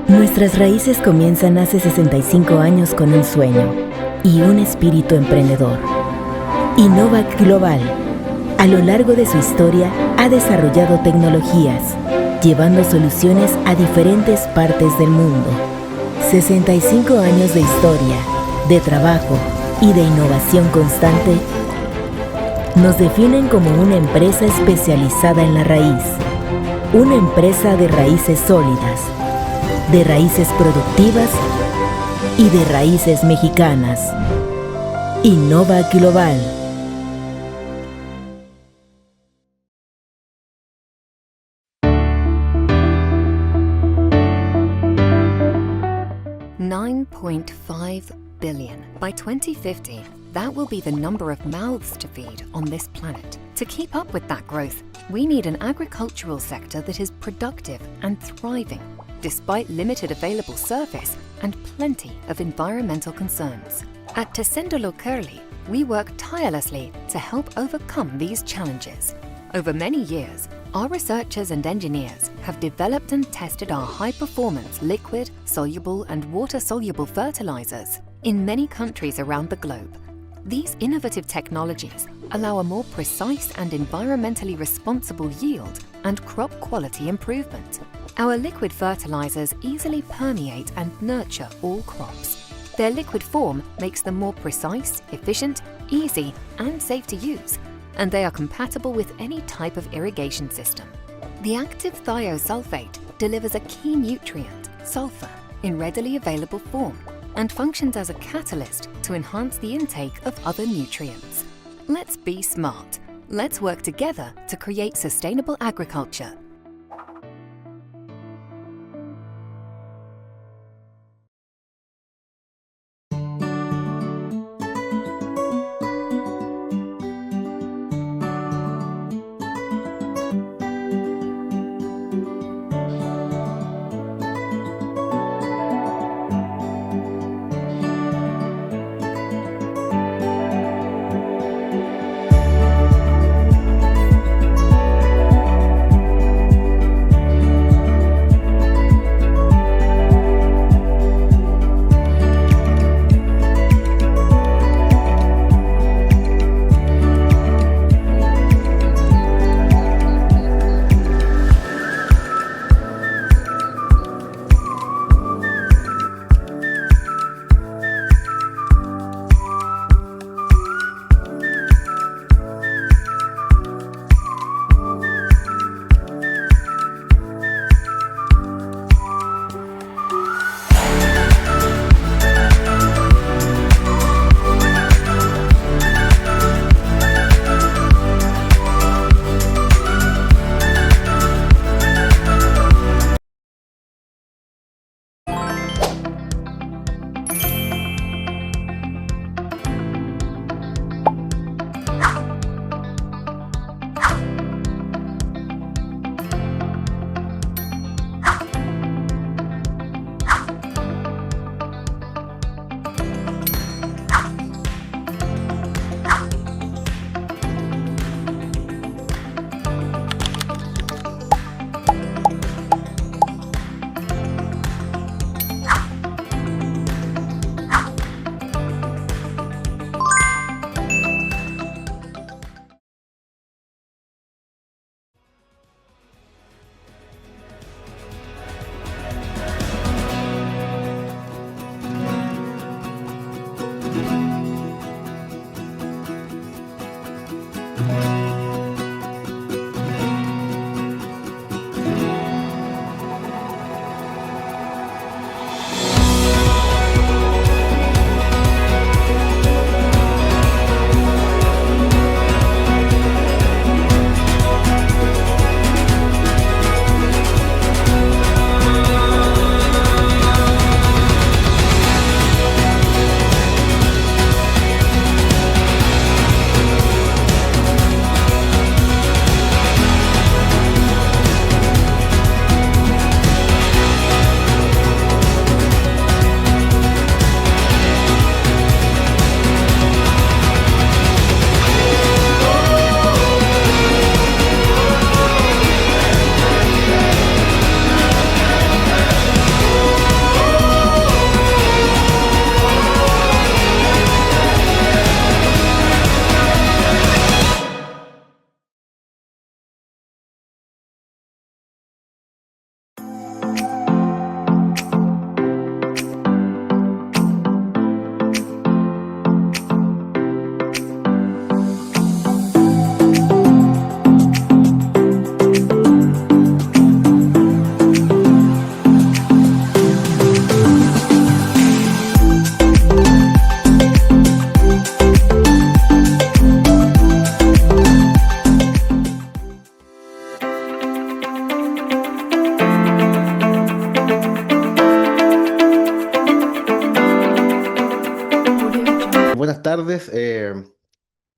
Nuestras raíces comienzan hace 65 años con un sueño y un espíritu emprendedor. Innovac Global, a lo largo de su historia, ha desarrollado tecnologías, llevando soluciones a diferentes partes del mundo. 65 años de historia, de trabajo y de innovación constante nos definen como una empresa especializada en la raíz, una empresa de raíces sólidas, de raíces productivas y de raíces mexicanas. Innovac Global. $9.5 billion. By 2050, that will be the number of mouths to feed on this planet. To keep up with that growth, we need an agricultural sector that is productive and thriving, despite limited available surface and plenty of environmental concerns. At Tessenderlo Curly, we work tirelessly to help overcome these challenges. Over many years, our researchers and engineers have developed and tested our high-performance liquid, soluble and water-soluble fertilizers in many countries around the globe. These innovative technologies allow a more precise and environmentally responsible yield and crop quality improvement. Our liquid fertilizers easily permeate and nurture all crops. Their liquid form makes them more precise, efficient, easy and safe to use, and they are compatible with any type of irrigation system. The active thiosulfate delivers a key nutrient, sulfur, in readily available form and functions as a catalyst to enhance the intake of other nutrients. Let's be smart. Let's work together to create sustainable agriculture.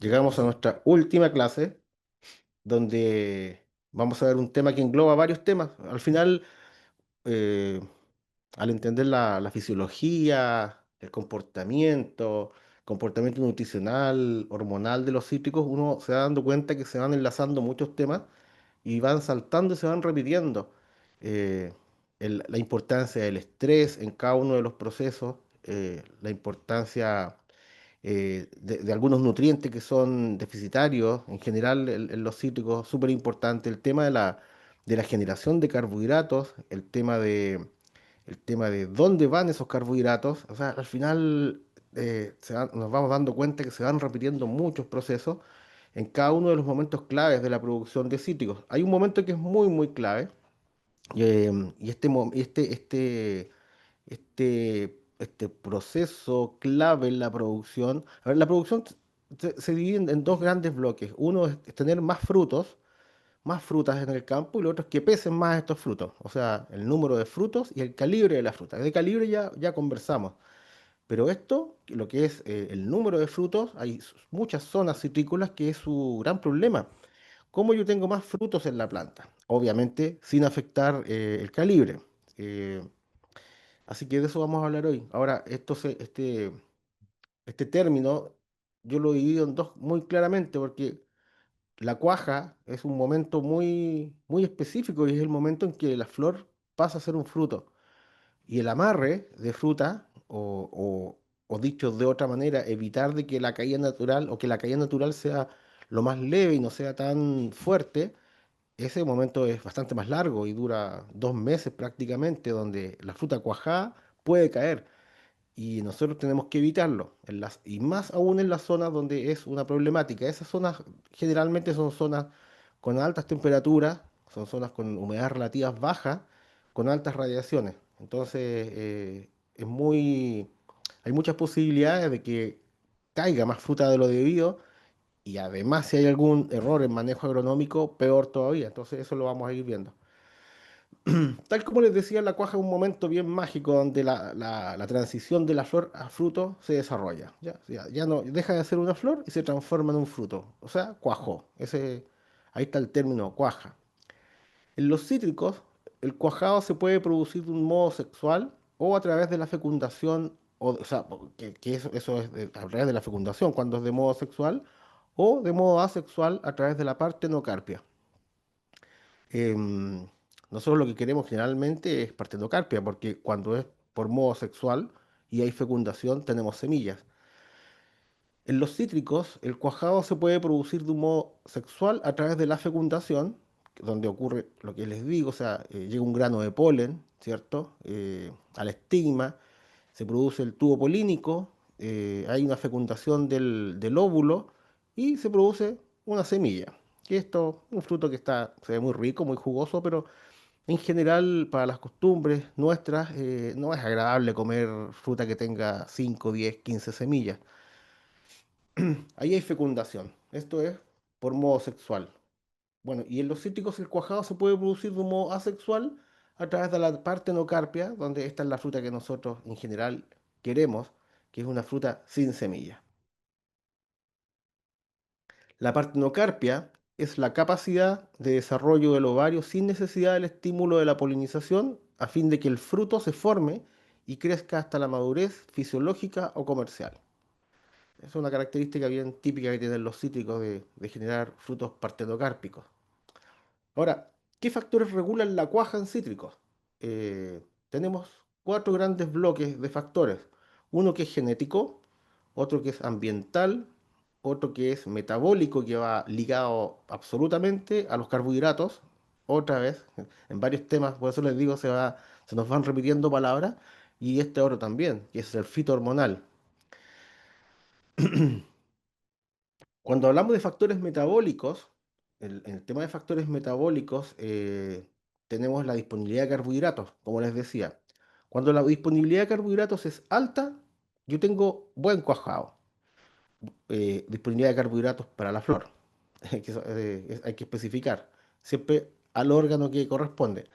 Llegamos a nuestra última clase, donde vamos a ver un tema que engloba varios temas. Al final, eh, al entender la fisiología, el comportamiento nutricional, hormonal de los cítricos, uno se va dando cuenta que se van enlazando muchos temas y van saltando y se van repitiendo. Eh, la importancia del estrés en cada uno de los procesos, la importancia de algunos nutrientes que son deficitarios, en general en los cítricos, súper importante, el tema de la generación de carbohidratos, el tema de dónde van esos carbohidratos, o sea, al final nos vamos dando cuenta que se van repitiendo muchos procesos en cada uno de los momentos claves de la producción de cítricos. Hay un momento que es muy, muy clave, y este proceso clave en la producción. A ver, la producción se divide en dos grandes bloques. Uno es tener más frutos, más frutas en el campo, y lo otro es que pesen más estos frutos. O sea, el número de frutos y el calibre de la fruta. De calibre ya conversamos. Pero esto, lo que es el número de frutos, hay muchas zonas citrícolas que es su gran problema. ¿Cómo yo tengo más frutos en la planta? Obviamente sin afectar el calibre. Eh, Así que de eso vamos a hablar hoy. Ahora, este término yo lo he dividido en dos muy claramente, porque la cuaja es un momento muy, muy específico y es el momento en que la flor pasa a ser un fruto. Y el amarre de fruta, o dicho de otra manera, evitar de que la caída natural o que la caída natural sea lo más leve y no sea tan fuerte, ese momento es bastante más largo y dura 2 meses prácticamente, donde la fruta cuajada puede caer y nosotros tenemos que evitarlo, y más aún en las zonas donde es una problemática. Esas zonas generalmente son zonas con altas temperaturas, son zonas con humedad relativas bajas, con altas radiaciones. Entonces, hay muchas posibilidades de que caiga más fruta de lo debido, y además si hay algún error en manejo agronómico, peor todavía. Entonces, eso lo vamos a ir viendo. Tal como les decía, la cuaja es un momento bien mágico donde la transición de la flor a fruto se desarrolla. Ya no deja de ser una flor y se transforma en un fruto. O sea, cuajó. Ahí está el término cuaja. En los cítricos, el cuajado se puede producir de un modo sexual o a través de la fecundación, o sea, eso es a través de la fecundación cuando es de modo sexual, o de modo asexual a través de la partenocarpia. Em, Nosotros lo que queremos generalmente es partenocarpia, porque cuando es por modo sexual y hay fecundación, tenemos semillas. En los cítricos, el cuajado se puede producir de un modo sexual a través de la fecundación, donde ocurre lo que les digo, o sea, llega un grano de polen, ¿cierto? Al estigma, se produce el tubo polínico, hay una fecundación del óvulo y se produce una semilla. Que esto, un fruto que se ve muy rico, muy jugoso, pero en general, para las costumbres nuestras, no es agradable comer fruta que tenga 5, 10, 15 semillas. Ahí hay fecundación. Esto es por modo sexual. Bueno, y en los cítricos el cuajado se puede producir de un modo asexual a través de la partenocarpia, donde esta es la fruta que nosotros en general queremos, que es una fruta sin semilla. La partenocarpia es la capacidad de desarrollo del ovario sin necesidad del estímulo de la polinización, a fin de que el fruto se forme y crezca hasta la madurez fisiológica o comercial. Es una característica bien típica que tienen los cítricos de generar frutos partenocárpicos. Ahora, ¿qué factores regulan la cuaja en cítricos? Tenemos cuatro grandes bloques de factores. Uno que es genético, otro que es ambiental, otro que es metabólico, que va ligado absolutamente a los carbohidratos. Otra vez, en varios temas, por eso les digo, se nos van repitiendo palabras. Y este otro también, que es el fitohormonal. Cuando hablamos de factores metabólicos, en el tema de factores metabólicos, tenemos la disponibilidad de carbohidratos, como les decía. Cuando la disponibilidad de carbohidratos es alta, yo tengo buen cuajado. Disponibilidad de carbohidratos para la flor, hay que especificar, siempre al órgano que corresponde.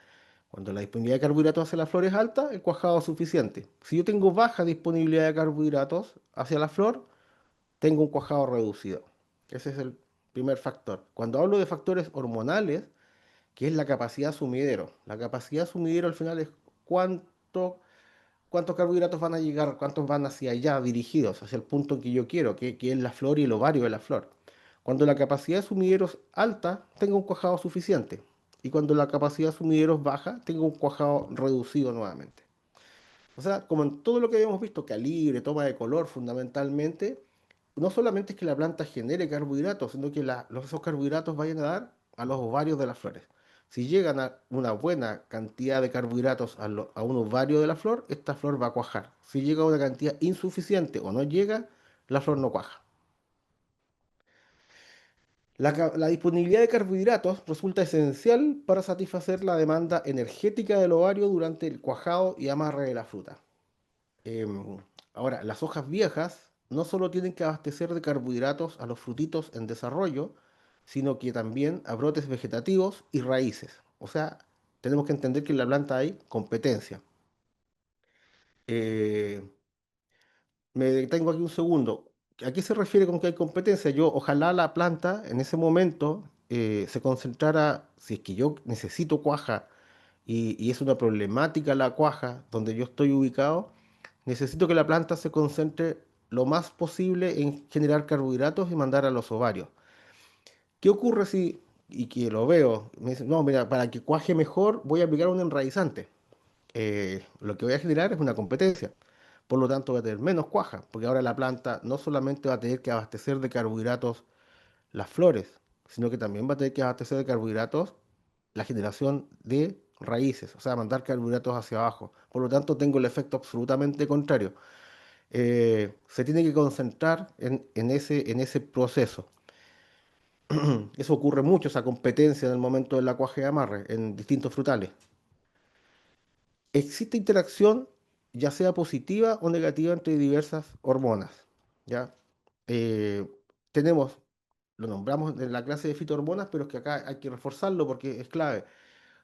Cuando la disponibilidad de carbohidratos hacia la flor es alta, el cuajado es suficiente. Si yo tengo baja disponibilidad de carbohidratos hacia la flor, tengo un cuajado reducido. Ese es el primer factor. Cuando hablo de factores hormonales, que es la capacidad sumidero. La capacidad sumidero al final es cuánto, cuántos carbohidratos van a llegar, cuántos van hacia allá dirigidos, hacia el punto que yo quiero, que es la flor y el ovario de la flor. Cuando la capacidad de sumidero es alta, tengo un cuajado suficiente. Y cuando la capacidad de sumidero es baja, tengo un cuajado reducido nuevamente. O sea, como en todo lo que habíamos visto, calibre, toma de color fundamentalmente, no solamente es que la planta genere carbohidratos, sino que esos carbohidratos vayan a dar a los ovarios de las flores. Si llegan a una buena cantidad de carbohidratos a un ovario de la flor, esta flor va a cuajar. Si llega a una cantidad insuficiente o no llega, la flor no cuaja. La disponibilidad de carbohidratos resulta esencial para satisfacer la demanda energética del ovario durante el cuajado y amarre de la fruta. Em, Ahora, las hojas viejas no solo tienen que abastecer de carbohidratos a los frutitos en desarrollo, sino que también a brotes vegetativos y raíces. O sea, tenemos que entender que en la planta hay competencia. Eh, Me detengo aquí un segundo. ¿A qué se refiere con que hay competencia? Yo, ojalá la planta en ese momento se concentrara, si es que yo necesito cuaja y es una problemática la cuaja donde yo estoy ubicado, necesito que la planta se concentre lo más posible en generar carbohidratos y mandar a los ovarios. ¿Qué ocurre si, y que lo veo, me dicen, no, mira, para que cuaje mejor voy a aplicar un enraizante? Lo que voy a generar es una competencia. Por lo tanto, va a tener menos cuaja, porque ahora la planta no solamente va a tener que abastecer de carbohidratos las flores, sino que también va a tener que abastecer de carbohidratos la generación de raíces, o sea, mandar carbohidratos hacia abajo. Por lo tanto, tengo el efecto absolutamente contrario. Se tiene que concentrar en ese proceso. Eso ocurre mucho, esa competencia en el momento del acuaje de amarre en distintos frutales. Existe interacción, ya sea positiva o negativa, entre diversas hormonas. ¿Ya? Eh, Tenemos, lo nombramos en la clase de fitohormonas, pero es que acá hay que reforzarlo porque es clave.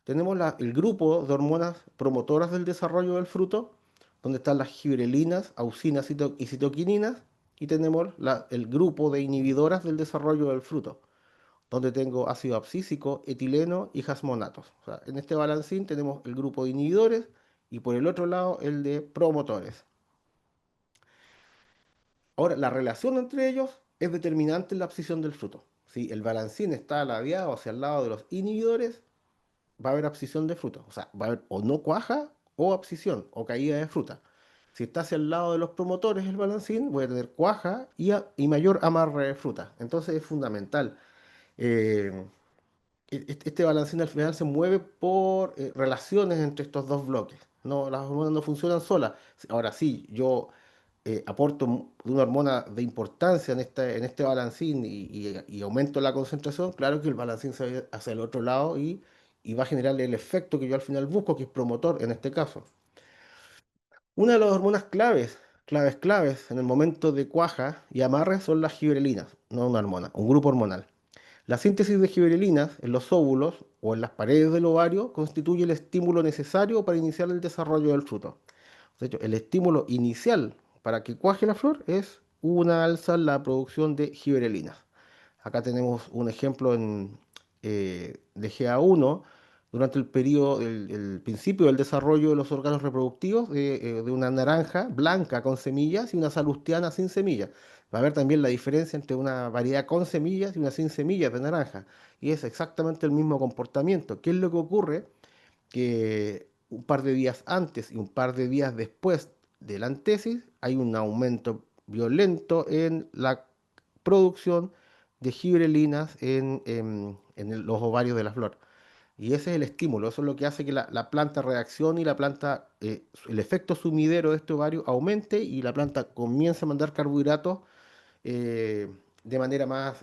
Tenemos el grupo de hormonas promotoras del desarrollo del fruto, donde están las gibrelinas, auxinas y citoquininas, y tenemos el grupo de inhibidoras del desarrollo del fruto, donde tengo ácido abscísico, etileno y jasmonatos. O sea, en este balancín tenemos el grupo de inhibidores y por el otro lado el de promotores. Ahora, la relación entre ellos es determinante en la abscisión del fruto. Si el balancín está ladeado hacia el lado de los inhibidores, va a haber abscisión de fruta. O sea, va a haber o no cuaja o abscisión o caída de fruta. Si está hacia el lado de los promotores el balancín, voy a tener cuaja y mayor amarre de fruta. Entonces es fundamental. Eh, este balancín al final se mueve por relaciones entre estos dos bloques. No, las hormonas no funcionan solas. Ahora sí, yo aporto una hormona de importancia en este balancín y aumento la concentración, claro que el balancín se va hacia el otro lado y va a generar el efecto que yo al final busco, que es promotor en este caso. Una de las hormonas claves en el momento de cuaja y amarre son las gibrelinas, no una hormona, un grupo hormonal. La síntesis de gibrelinas en los óvulos o en las paredes del ovario constituye el estímulo necesario para iniciar el desarrollo del fruto. De hecho, el estímulo inicial para que cuaje la flor es una alza en la producción de giberelinas. Acá tenemos un ejemplo de GA1 durante el periodo, el principio del desarrollo de los órganos reproductivos de una naranja blanca con semillas y una salustiana sin semillas. Va a haber también la diferencia entre una variedad con semillas y una sin semillas de naranja. Y es exactamente el mismo comportamiento. ¿Qué es lo que ocurre? Que un par de días antes y un par de días después de la antesis hay un aumento violento en la producción de gibrelinas en los ovarios de la flor. Y ese es el estímulo, eso es lo que hace que la planta reaccione y la planta, el efecto sumidero de este ovario aumente y la planta comienza a mandar carbohidratos eh, de manera más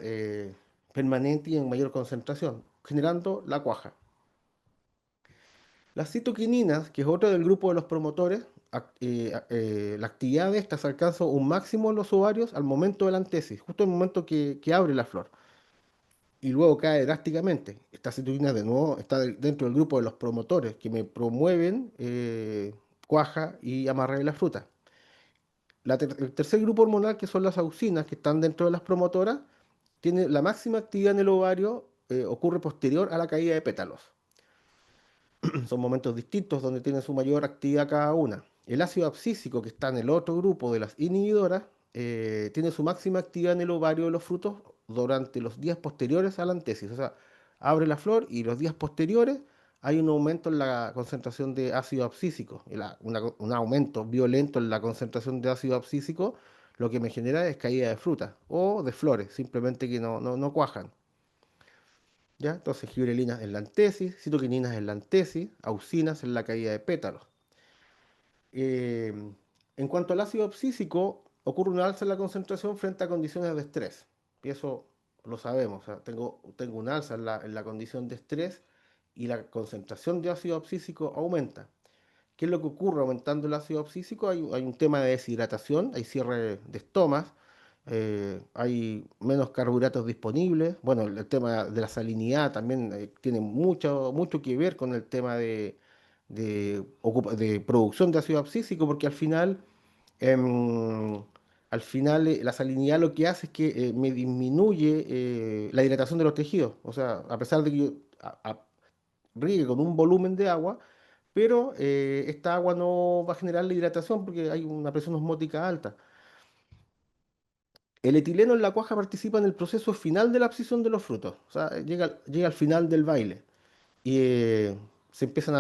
permanente y en mayor concentración, generando la cuaja. Las citoquininas, que es otra del grupo de los promotores, la actividad de estas alcanza un máximo en los ovarios al momento de la antesis, justo el momento que abre la flor, y luego cae drásticamente. Esta citoquina de nuevo está dentro del grupo de los promotores que me promueven cuaja y amarre de la fruta. El tercer grupo hormonal, que son las auxinas, que están dentro de las promotoras, tiene la máxima actividad en el ovario, ocurre posterior a la caída de pétalos. Son momentos distintos donde tiene su mayor actividad cada una. El ácido abscísico, que está en el otro grupo de las inhibidoras, tiene su máxima actividad en el ovario de los frutos durante los días posteriores a la antesis. O sea, abre la flor y los días posteriores hay un aumento en la concentración de ácido abscísico. Un aumento violento en la concentración de ácido abscísico lo que me genera es caída de frutas o de flores, simplemente que no cuajan. ¿Ya? Entonces, gibrelinas en la antesis, citoquininas en la antesis, auxinas en la caída de pétalos. Eh, en cuanto al ácido abscísico, ocurre una alza en la concentración frente a condiciones de estrés. Y eso lo sabemos. O sea, tengo un alza en la condición de estrés y la concentración de ácido abscísico aumenta. ¿Qué es lo que ocurre aumentando el ácido abscísico? Hay un tema de deshidratación, hay cierre de estomas, hay menos carbohidratos disponibles. Bueno, el tema de la salinidad también tiene mucho que ver con el tema de producción de ácido abscísico, porque em, al final la salinidad lo que hace es que me disminuye la hidratación de los tejidos. O sea, a pesar de que yo riegue con un volumen de agua, pero esta agua no va a generar la hidratación porque hay una presión osmótica alta. El etileno en la cuaja participa en el proceso final de la abscisión de los frutos, o sea, llega al final del baile y se empiezan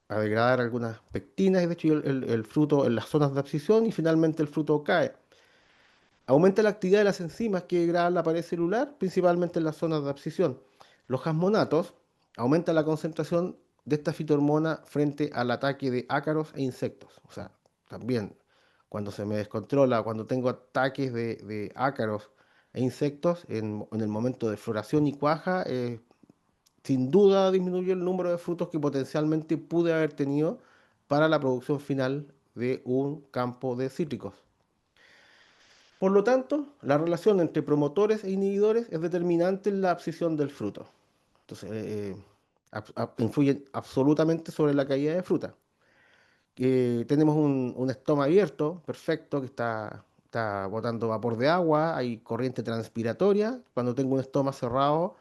a degradar algunas pectinas, y de hecho el fruto en las zonas de abscisión y finalmente el fruto cae. Aumenta la actividad de las enzimas que degradan la pared celular, principalmente en las zonas de abscisión. Los jasmonatos aumentan la concentración de esta fitohormona frente al ataque de ácaros e insectos. O sea, también cuando se me descontrola, cuando tengo ataques de ácaros e insectos, en el momento de floración y cuaja, sin duda disminuye el número de frutos que potencialmente pude haber tenido para la producción final de un campo de cítricos. Por lo tanto, la relación entre promotores e inhibidores es determinante en la abscisión del fruto. Entonces, influyen absolutamente sobre la caída de fruta. Tenemos un estoma abierto, perfecto, que está botando vapor de agua, hay corriente transpiratoria. Cuando tengo un estoma cerrado,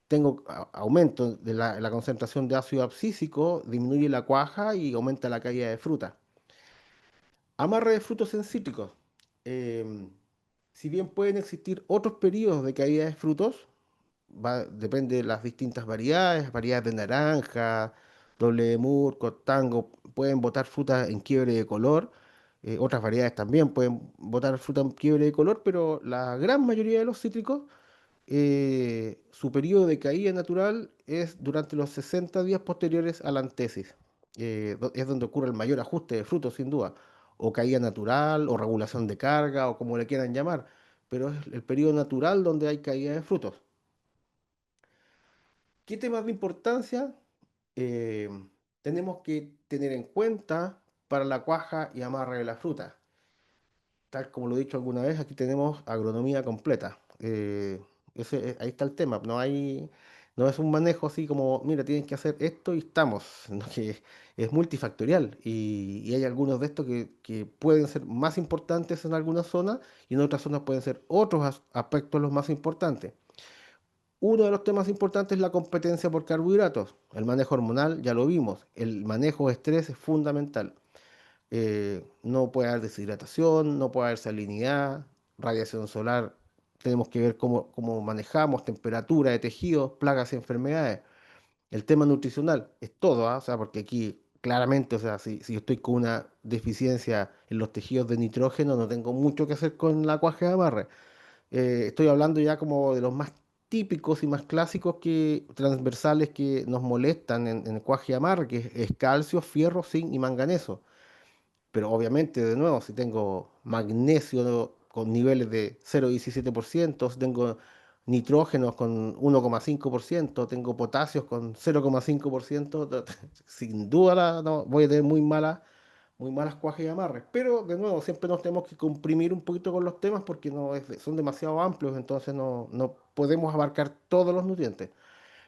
tengo aumento de la concentración de ácido abscísico, disminuye la cuaja y aumenta la caída de fruta. Amarre de frutos en cítricos. Em, si bien pueden existir otros periodos de caída de frutos, depende de las distintas variedades de naranja, doble de Murco, tango, pueden botar fruta en quiebre de color. Otras variedades también pueden botar fruta en quiebre de color, pero la gran mayoría de los cítricos, su periodo de caída natural es durante los 60 días posteriores a la antesis. Es donde ocurre el mayor ajuste de frutos, sin duda, o caída natural, o regulación de carga, o como le quieran llamar, pero es el periodo natural donde hay caída de frutos. ¿Qué temas de importancia eh, tenemos que tener en cuenta para la cuaja y amarre de la fruta? Tal como lo he dicho alguna vez, aquí tenemos agronomía completa. Ahí está el tema. No es un manejo así como, mira, tienen que hacer esto y estamos, sino que es multifactorial. Y hay algunos de estos que pueden ser más importantes en algunas zonas y en otras zonas pueden ser otros aspectos los más importantes. Uno de los temas importantes es la competencia por carbohidratos. El manejo hormonal, ya lo vimos. El manejo de estrés es fundamental. No puede haber deshidratación, no puede haber salinidad, radiación solar. Tenemos que ver cómo manejamos temperatura de tejidos, plagas y enfermedades. El tema nutricional es todo, ¿ah? O sea, porque aquí claramente, o sea, si yo estoy con una deficiencia en los tejidos de nitrógeno, no tengo mucho que hacer con la cuaja de amarre. Estoy hablando ya como de los más típicos y más clásicos transversales que nos molestan en el cuaje de amarre, que es calcio, fierro, zinc y manganeso. Pero obviamente, de nuevo, si tengo magnesio con niveles de 0,17%, si tengo nitrógenos con 1,5%, tengo potasios con 0,5%, sin duda no, voy a tener muy malas cuajes y amarres. Pero, de nuevo, siempre nos tenemos que comprimir un poquito con los temas porque son demasiado amplios, entonces no podemos abarcar todos los nutrientes,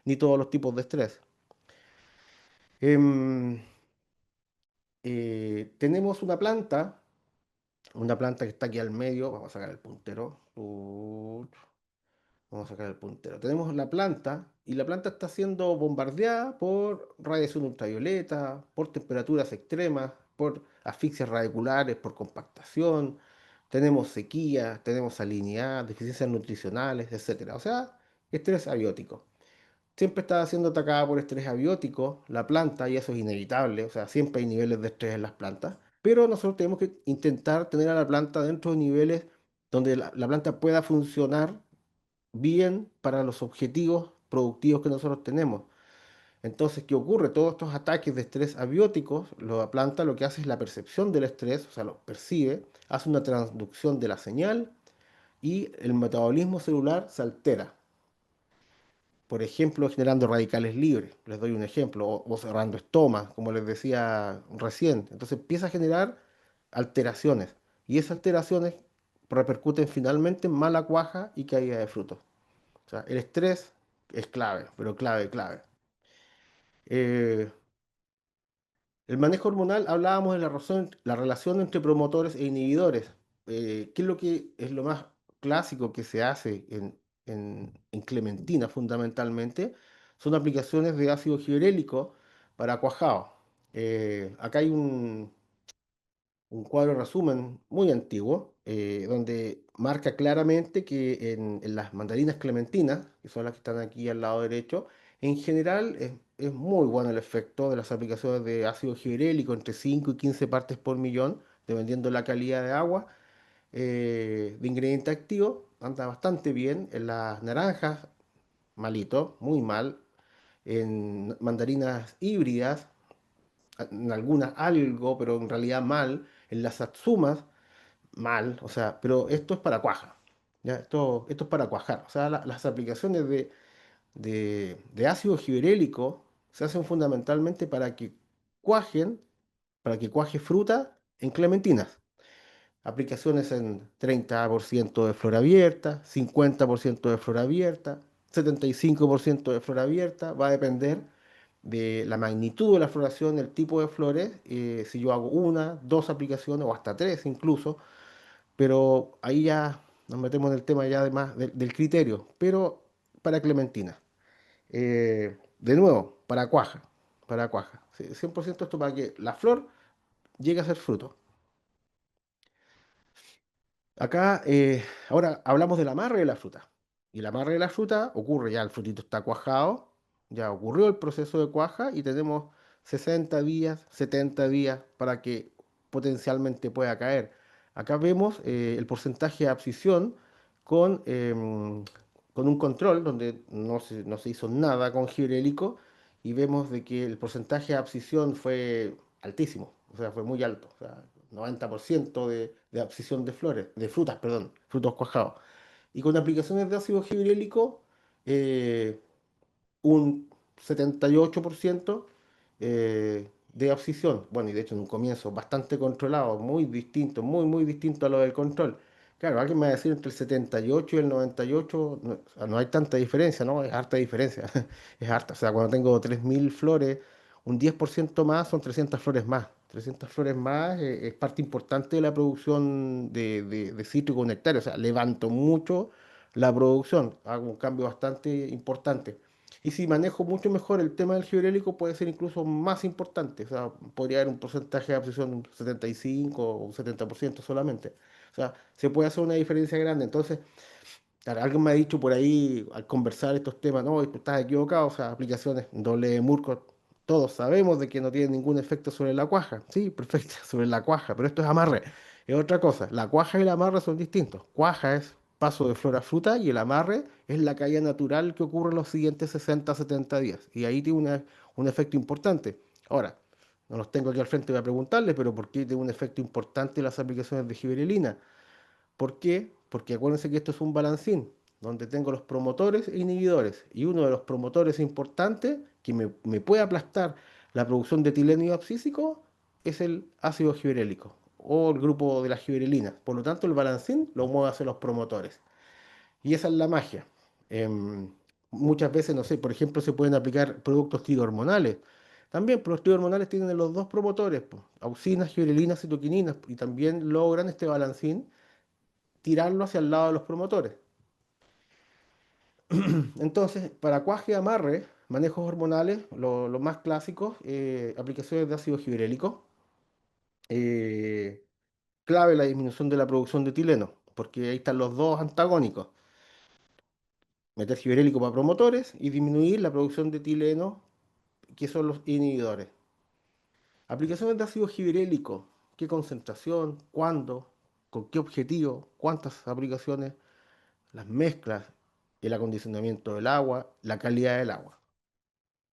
ni todos los tipos de estrés. Em, Tenemos una planta que está aquí al medio, vamos a sacar el puntero. Vamos a sacar el puntero. Tenemos la planta y la planta está siendo bombardeada por radiación ultravioleta, por temperaturas extremas, por asfixias radiculares, por compactación. Tenemos sequía, tenemos salinidad, deficiencias nutricionales, etcétera. O sea, estrés abiótico. Siempre está siendo atacada por estrés abiótico la planta y eso es inevitable. O sea, siempre hay niveles de estrés en las plantas. Pero nosotros tenemos que intentar tener a la planta dentro de niveles donde la planta pueda funcionar bien para los objetivos productivos que nosotros tenemos. Entonces, ¿qué ocurre? Todos estos ataques de estrés abióticos, la planta lo que hace es la percepción del estrés, o sea, lo percibe, hace una transducción de la señal y el metabolismo celular se altera. Por ejemplo, generando radicales libres, les doy un ejemplo, o cerrando estomas, como les decía recién. Entonces empieza a generar alteraciones y esas alteraciones repercuten finalmente en mala cuaja y caída de frutos. O sea, el estrés es clave, pero clave, clave. Eh, el manejo hormonal, hablábamos de la relación entre promotores e inhibidores. ¿Qué es lo que es lo más clásico que se hace en clementina fundamentalmente? Son aplicaciones de ácido gibrélico para cuajado. Acá hay un cuadro resumen muy antiguo, donde marca claramente que en las mandarinas clementinas, que son las que están aquí al lado derecho, en general es muy bueno el efecto de las aplicaciones de ácido gibrélico, entre 5 y 15 partes por millón, dependiendo la calidad de agua, de ingrediente activo, anda bastante bien. En las naranjas, malito, muy mal. En mandarinas híbridas, en algunas algo, pero en realidad mal. En las satsumas, mal, o sea, pero esto es para cuaja, ¿ya? Esto es para cuajar, o sea, las aplicaciones de ácido gibrélico se hacen fundamentalmente para que cuajen, para que cuaje fruta en clementinas. Aplicaciones en 30% de flor abierta, 50% de flor abierta, 75% de flor abierta, va a depender de la magnitud de la floración, el tipo de flores, si yo hago una, dos aplicaciones o hasta tres incluso, pero ahí ya nos metemos en el tema ya además del criterio, pero para clementina. De nuevo, para cuaja. Sí, 100% esto para que la flor llegue a ser fruto. Acá, ahora hablamos del amarre de la fruta. Y el amarre de la fruta ocurre ya, el frutito está cuajado, ya ocurrió el proceso de cuaja y tenemos 60 días, 70 días para que potencialmente pueda caer. Acá vemos el porcentaje de abscisión con, con un control donde no se hizo nada con gibrélico y vemos de que el porcentaje de abscisión fue altísimo, o sea, fue muy alto. O sea, 90% de abscisión de flores, de frutas, perdón, frutos cuajados. Y con aplicaciones de ácido gibrélico, eh, un 78% de abscisión. Bueno, y de hecho en un comienzo bastante controlado, muy distinto, muy distinto a lo del control. Claro, alguien me va a decir entre el 78 y el 98, no, o sea, no hay tanta diferencia, ¿no? Es harta diferencia, es harta. O sea, cuando tengo 3.000 flores, un 10% más son 300 flores más. 300 flores más es parte importante de la producción de cítrico nectario. O sea, levanto mucho la producción, hago un cambio bastante importante. Y si manejo mucho mejor el tema del gibrélico, puede ser incluso más importante. O sea, podría haber un porcentaje de abscisión 75 o un 70% solamente. O sea, se puede hacer una diferencia grande. Entonces, claro, alguien me ha dicho por ahí al conversar estos temas, no, tú estás equivocado, o sea, aplicaciones doble de Murco, todos sabemos de que no tiene ningún efecto sobre la cuaja. Sí, perfecto, sobre la cuaja, pero esto es amarre. Es otra cosa. La cuaja y el amarre son distintos. Cuaja es paso de flor a fruta y el amarre es la caída natural que ocurre en los siguientes 60 70 días. Y ahí tiene un efecto importante. Ahora, no los tengo aquí al frente, voy a preguntarles, pero ¿por qué tiene un efecto importante las aplicaciones de giberelina? ¿Por qué? Porque acuérdense que esto es un balancín, donde tengo los promotores e inhibidores. Y uno de los promotores importantes que me puede aplastar la producción de etileno abscísico es el ácido giberélico o el grupo de la giberelina. Por lo tanto, el balancín lo mueve hacia los promotores. Y esa es la magia. Em, Muchas veces, no sé, por ejemplo, se pueden aplicar productos trihormonales. También, pues, los trihormonales tienen los dos promotores, pues, auxinas, giberelinas, citoquininas, y también logran este balancín tirarlo hacia el lado de los promotores. Entonces, para cuaje y amarre, manejos hormonales, los más clásicos, aplicaciones de ácido gibrélico, eh, clave la disminución de la producción de etileno, porque ahí están los dos antagónicos, meter gibrélico para promotores y disminuir la producción de etileno, que son los inhibidores. Aplicaciones de ácido gibrélico, qué concentración, cuándo, con qué objetivo, cuántas aplicaciones, las mezclas, el acondicionamiento del agua, la calidad del agua.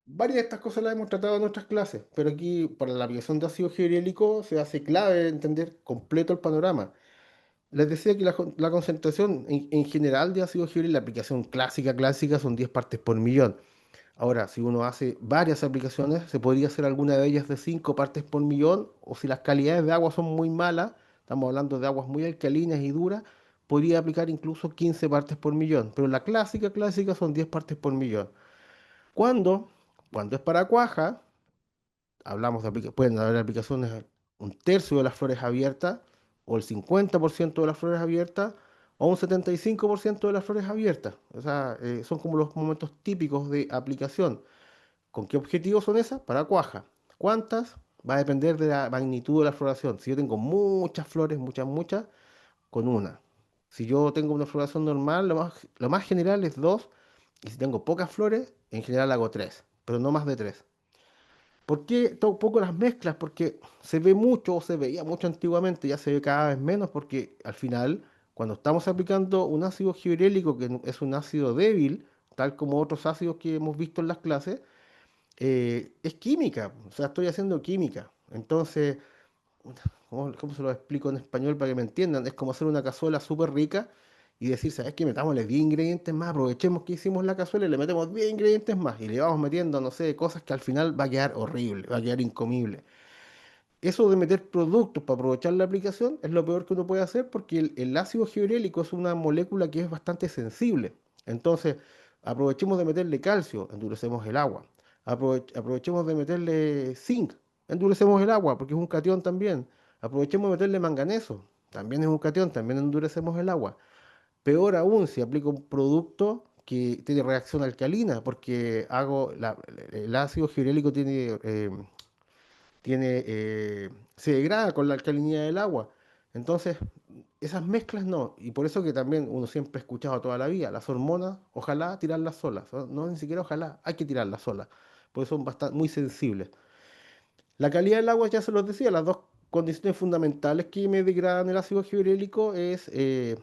Varias de estas cosas las hemos tratado en nuestras clases, pero aquí para la aplicación de ácido gibrélico se hace clave entender completo el panorama. Les decía que la concentración en general de ácido gibrélico, la aplicación clásica, son 10 partes por millón. Ahora, si uno hace varias aplicaciones, se podría hacer alguna de ellas de 5 partes por millón, o si las calidades de agua son muy malas, estamos hablando de aguas muy alcalinas y duras, podría aplicar incluso 15 partes por millón. Pero la clásica son 10 partes por millón. Cuando, cuando es para cuaja, hablamos de pueden haber aplicaciones un tercio de las flores abiertas, o el 50% de las flores abiertas, o un 75% de las flores abiertas. O sea, son como los momentos típicos de aplicación. ¿Con qué objetivos son esas? Para cuaja. ¿Cuántas? Va a depender de la magnitud de la floración. Si yo tengo muchas flores, muchas, con una. Si yo tengo una floración normal, lo más general es dos. Y si tengo pocas flores, en general hago tres, pero no más de tres. ¿Por qué poco las mezclas? Porque se ve mucho o se veía mucho antiguamente, ya se ve cada vez menos porque al final, cuando estamos aplicando un ácido gibrélico, que es un ácido débil, tal como otros ácidos que hemos visto en las clases, es química, o sea, estoy haciendo química. Entonces, cómo se lo explico en español para que me entiendan? Es como hacer una cazuela súper rica y decir, ¿sabes qué? Metámosle 10 ingredientes más, aprovechemos que hicimos la cazuela y le metemos 10 ingredientes más y le vamos metiendo, no sé, cosas que al final va a quedar horrible, va a quedar incomible. Eso de meter productos para aprovechar la aplicación es lo peor que uno puede hacer porque el ácido gibrélico es una molécula que es bastante sensible. Entonces, aprovechemos de meterle calcio, endurecemos el agua. Aprovechemos de meterle zinc, endurecemos el agua porque es un catión también. Aprovechemos de meterle manganeso, también es un catión, también endurecemos el agua. Peor aún si aplico un producto que tiene reacción alcalina, porque el ácido gibrélico se degrada con la alcalinidad del agua. Entonces, esas mezclas no. Y por eso que también uno siempre ha escuchado toda la vida, las hormonas, ojalá tirarlas solas. No, no, ni siquiera ojalá, hay que tirarlas solas, porque son bastante, muy sensibles. La calidad del agua, ya se los decía, las dos condiciones fundamentales que me degradan el ácido gibrélico es el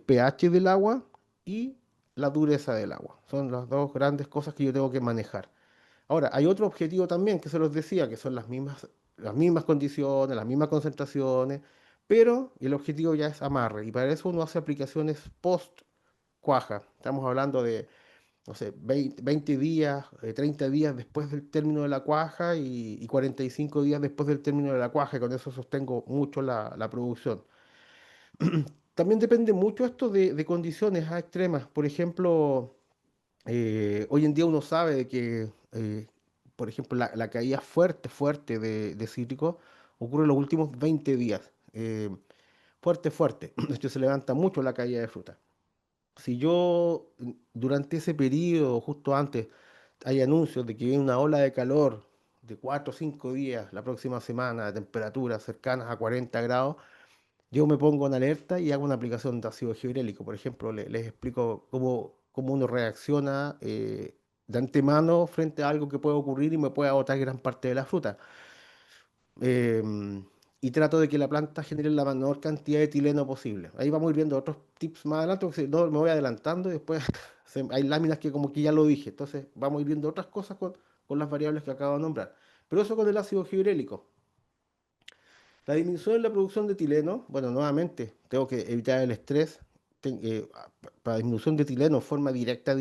pH del agua y la dureza del agua. Son las dos grandes cosas que yo tengo que manejar. Ahora, hay otro objetivo también que se los decía, que son las mismas condiciones, las mismas concentraciones, pero el objetivo ya es amarre. Y para eso uno hace aplicaciones post cuaja. Estamos hablando de, no sé, 20 días, 30 días después del término de la cuaja y 45 días después del término de la cuaja, y con eso sostengo mucho la producción. También depende mucho esto de condiciones extremas. Por ejemplo, hoy en día uno sabe de que, por ejemplo, la caída fuerte de cítricos ocurre en los últimos 20 días. Fuerte. De hecho, se levanta mucho la caída de fruta. Si yo durante ese periodo, justo antes, hay anuncios de que viene una ola de calor de 4 o 5 días la próxima semana, de temperaturas cercanas a 40 grados, yo me pongo en alerta y hago una aplicación de ácido gibrélico. Por ejemplo, les explico cómo uno reacciona de antemano frente a algo que puede ocurrir y me puede agotar gran parte de la fruta. Em, y trato de que la planta genere la menor cantidad de etileno posible. Ahí vamos a ir viendo otros tips más adelante, porque si no me voy adelantando y después hay láminas que como que ya lo dije. Entonces vamos a ir viendo otras cosas con las variables que acabo de nombrar. Pero eso con el ácido gibrélico. La disminución en la producción de etileno, bueno, nuevamente, tengo que evitar el estrés. Para disminución de etileno en forma directa,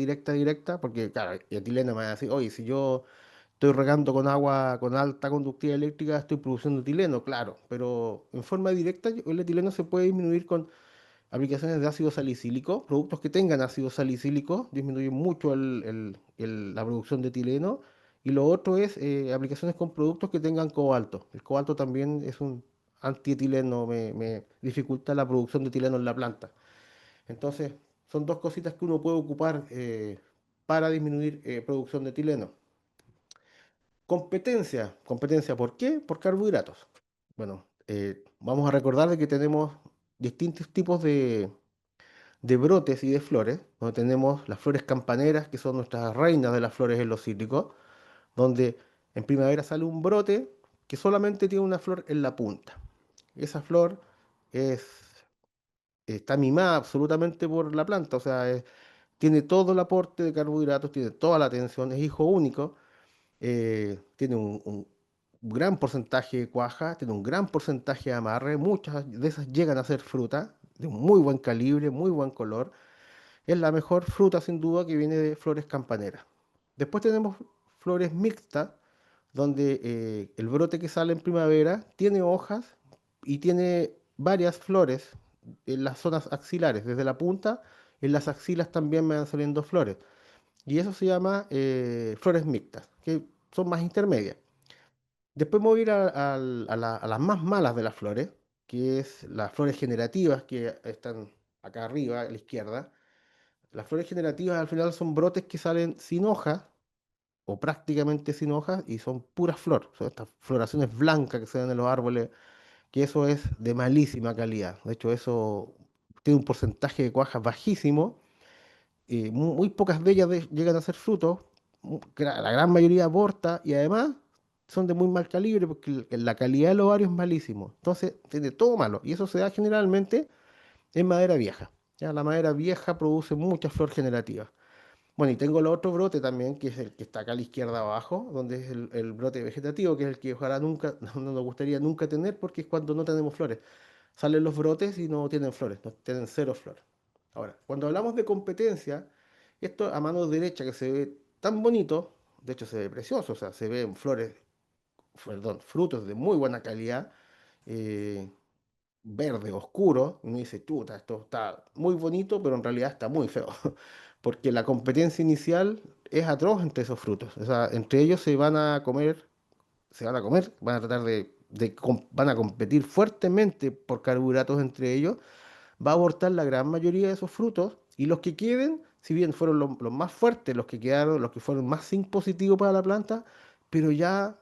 porque claro, el etileno me va a decir, oye, si yo estoy regando con agua con alta conductividad eléctrica, estoy produciendo etileno, claro, pero en forma directa el etileno se puede disminuir con aplicaciones de ácido salicílico, productos que tengan ácido salicílico disminuyen mucho la producción de etileno. Y lo otro es aplicaciones con productos que tengan cobalto. El cobalto también es un antietileno, me dificulta la producción de etileno en la planta. Entonces, Son dos cositas que uno puede ocupar para disminuir producción de etileno. Competencia. ¿Competencia por qué? Por carbohidratos. Bueno, vamos a recordar de que tenemos distintos tipos de brotes y de flores, donde tenemos las flores campaneras, que son nuestras reinas de las flores en los cítricos, donde en primavera sale un brote que solamente tiene una flor en la punta. Esa flor es, está mimada absolutamente por la planta, o sea, tiene todo el aporte de carbohidratos, tiene toda la atención, es hijo único, tiene un gran porcentaje de cuaja, tiene un gran porcentaje de amarre, muchas de esas llegan a ser fruta, de un muy buen calibre, muy buen color. Es la mejor fruta sin duda que viene de flores campaneras. Después tenemos flores mixtas, donde el brote que sale en primavera tiene hojas y tiene varias flores en las zonas axilares, desde la punta, en las axilas también me van saliendo flores. Y eso se llama flores mixtas, que son más intermedias. Después me voy a ir a las más malas de las flores, que es las flores generativas que están acá arriba, a la izquierda. Las flores generativas al final son brotes que salen sin hojas o prácticamente sin hojas y son puras flor. Son estas floraciones blancas que se dan en los árboles, que eso es de malísima calidad. De hecho, eso tiene un porcentaje de cuajas bajísimo. Muy pocas de ellas llegan a ser frutos. La gran mayoría aborta y además son de muy mal calibre porque la calidad del ovario es malísimo. Entonces, tiene todo malo. Y eso se da generalmente en madera vieja. Ya, la madera vieja produce mucha flor generativa. Bueno, y tengo el otro brote también, que es el que está acá a la izquierda abajo, donde es el brote vegetativo, que es el que ojalá nunca, no nos gustaría nunca tener, porque es cuando no tenemos flores. Salen los brotes y no tienen flores, no tienen cero flores. Ahora, cuando hablamos de competencia, esto a mano derecha que se ve tan bonito, de hecho se ve precioso, o sea, se ven flores, perdón, frutos de muy buena calidad, eh, verde oscuro, y uno dice, chuta, esto está muy bonito, pero en realidad está muy feo, porque la competencia inicial es atroz entre esos frutos, o sea, entre ellos se van a comer, van a tratar van a competir fuertemente por carbohidratos entre ellos, va a abortar la gran mayoría de esos frutos, y los que queden, si bien fueron los más fuertes, los que quedaron, los que fueron más zinc positivo para la planta, pero ya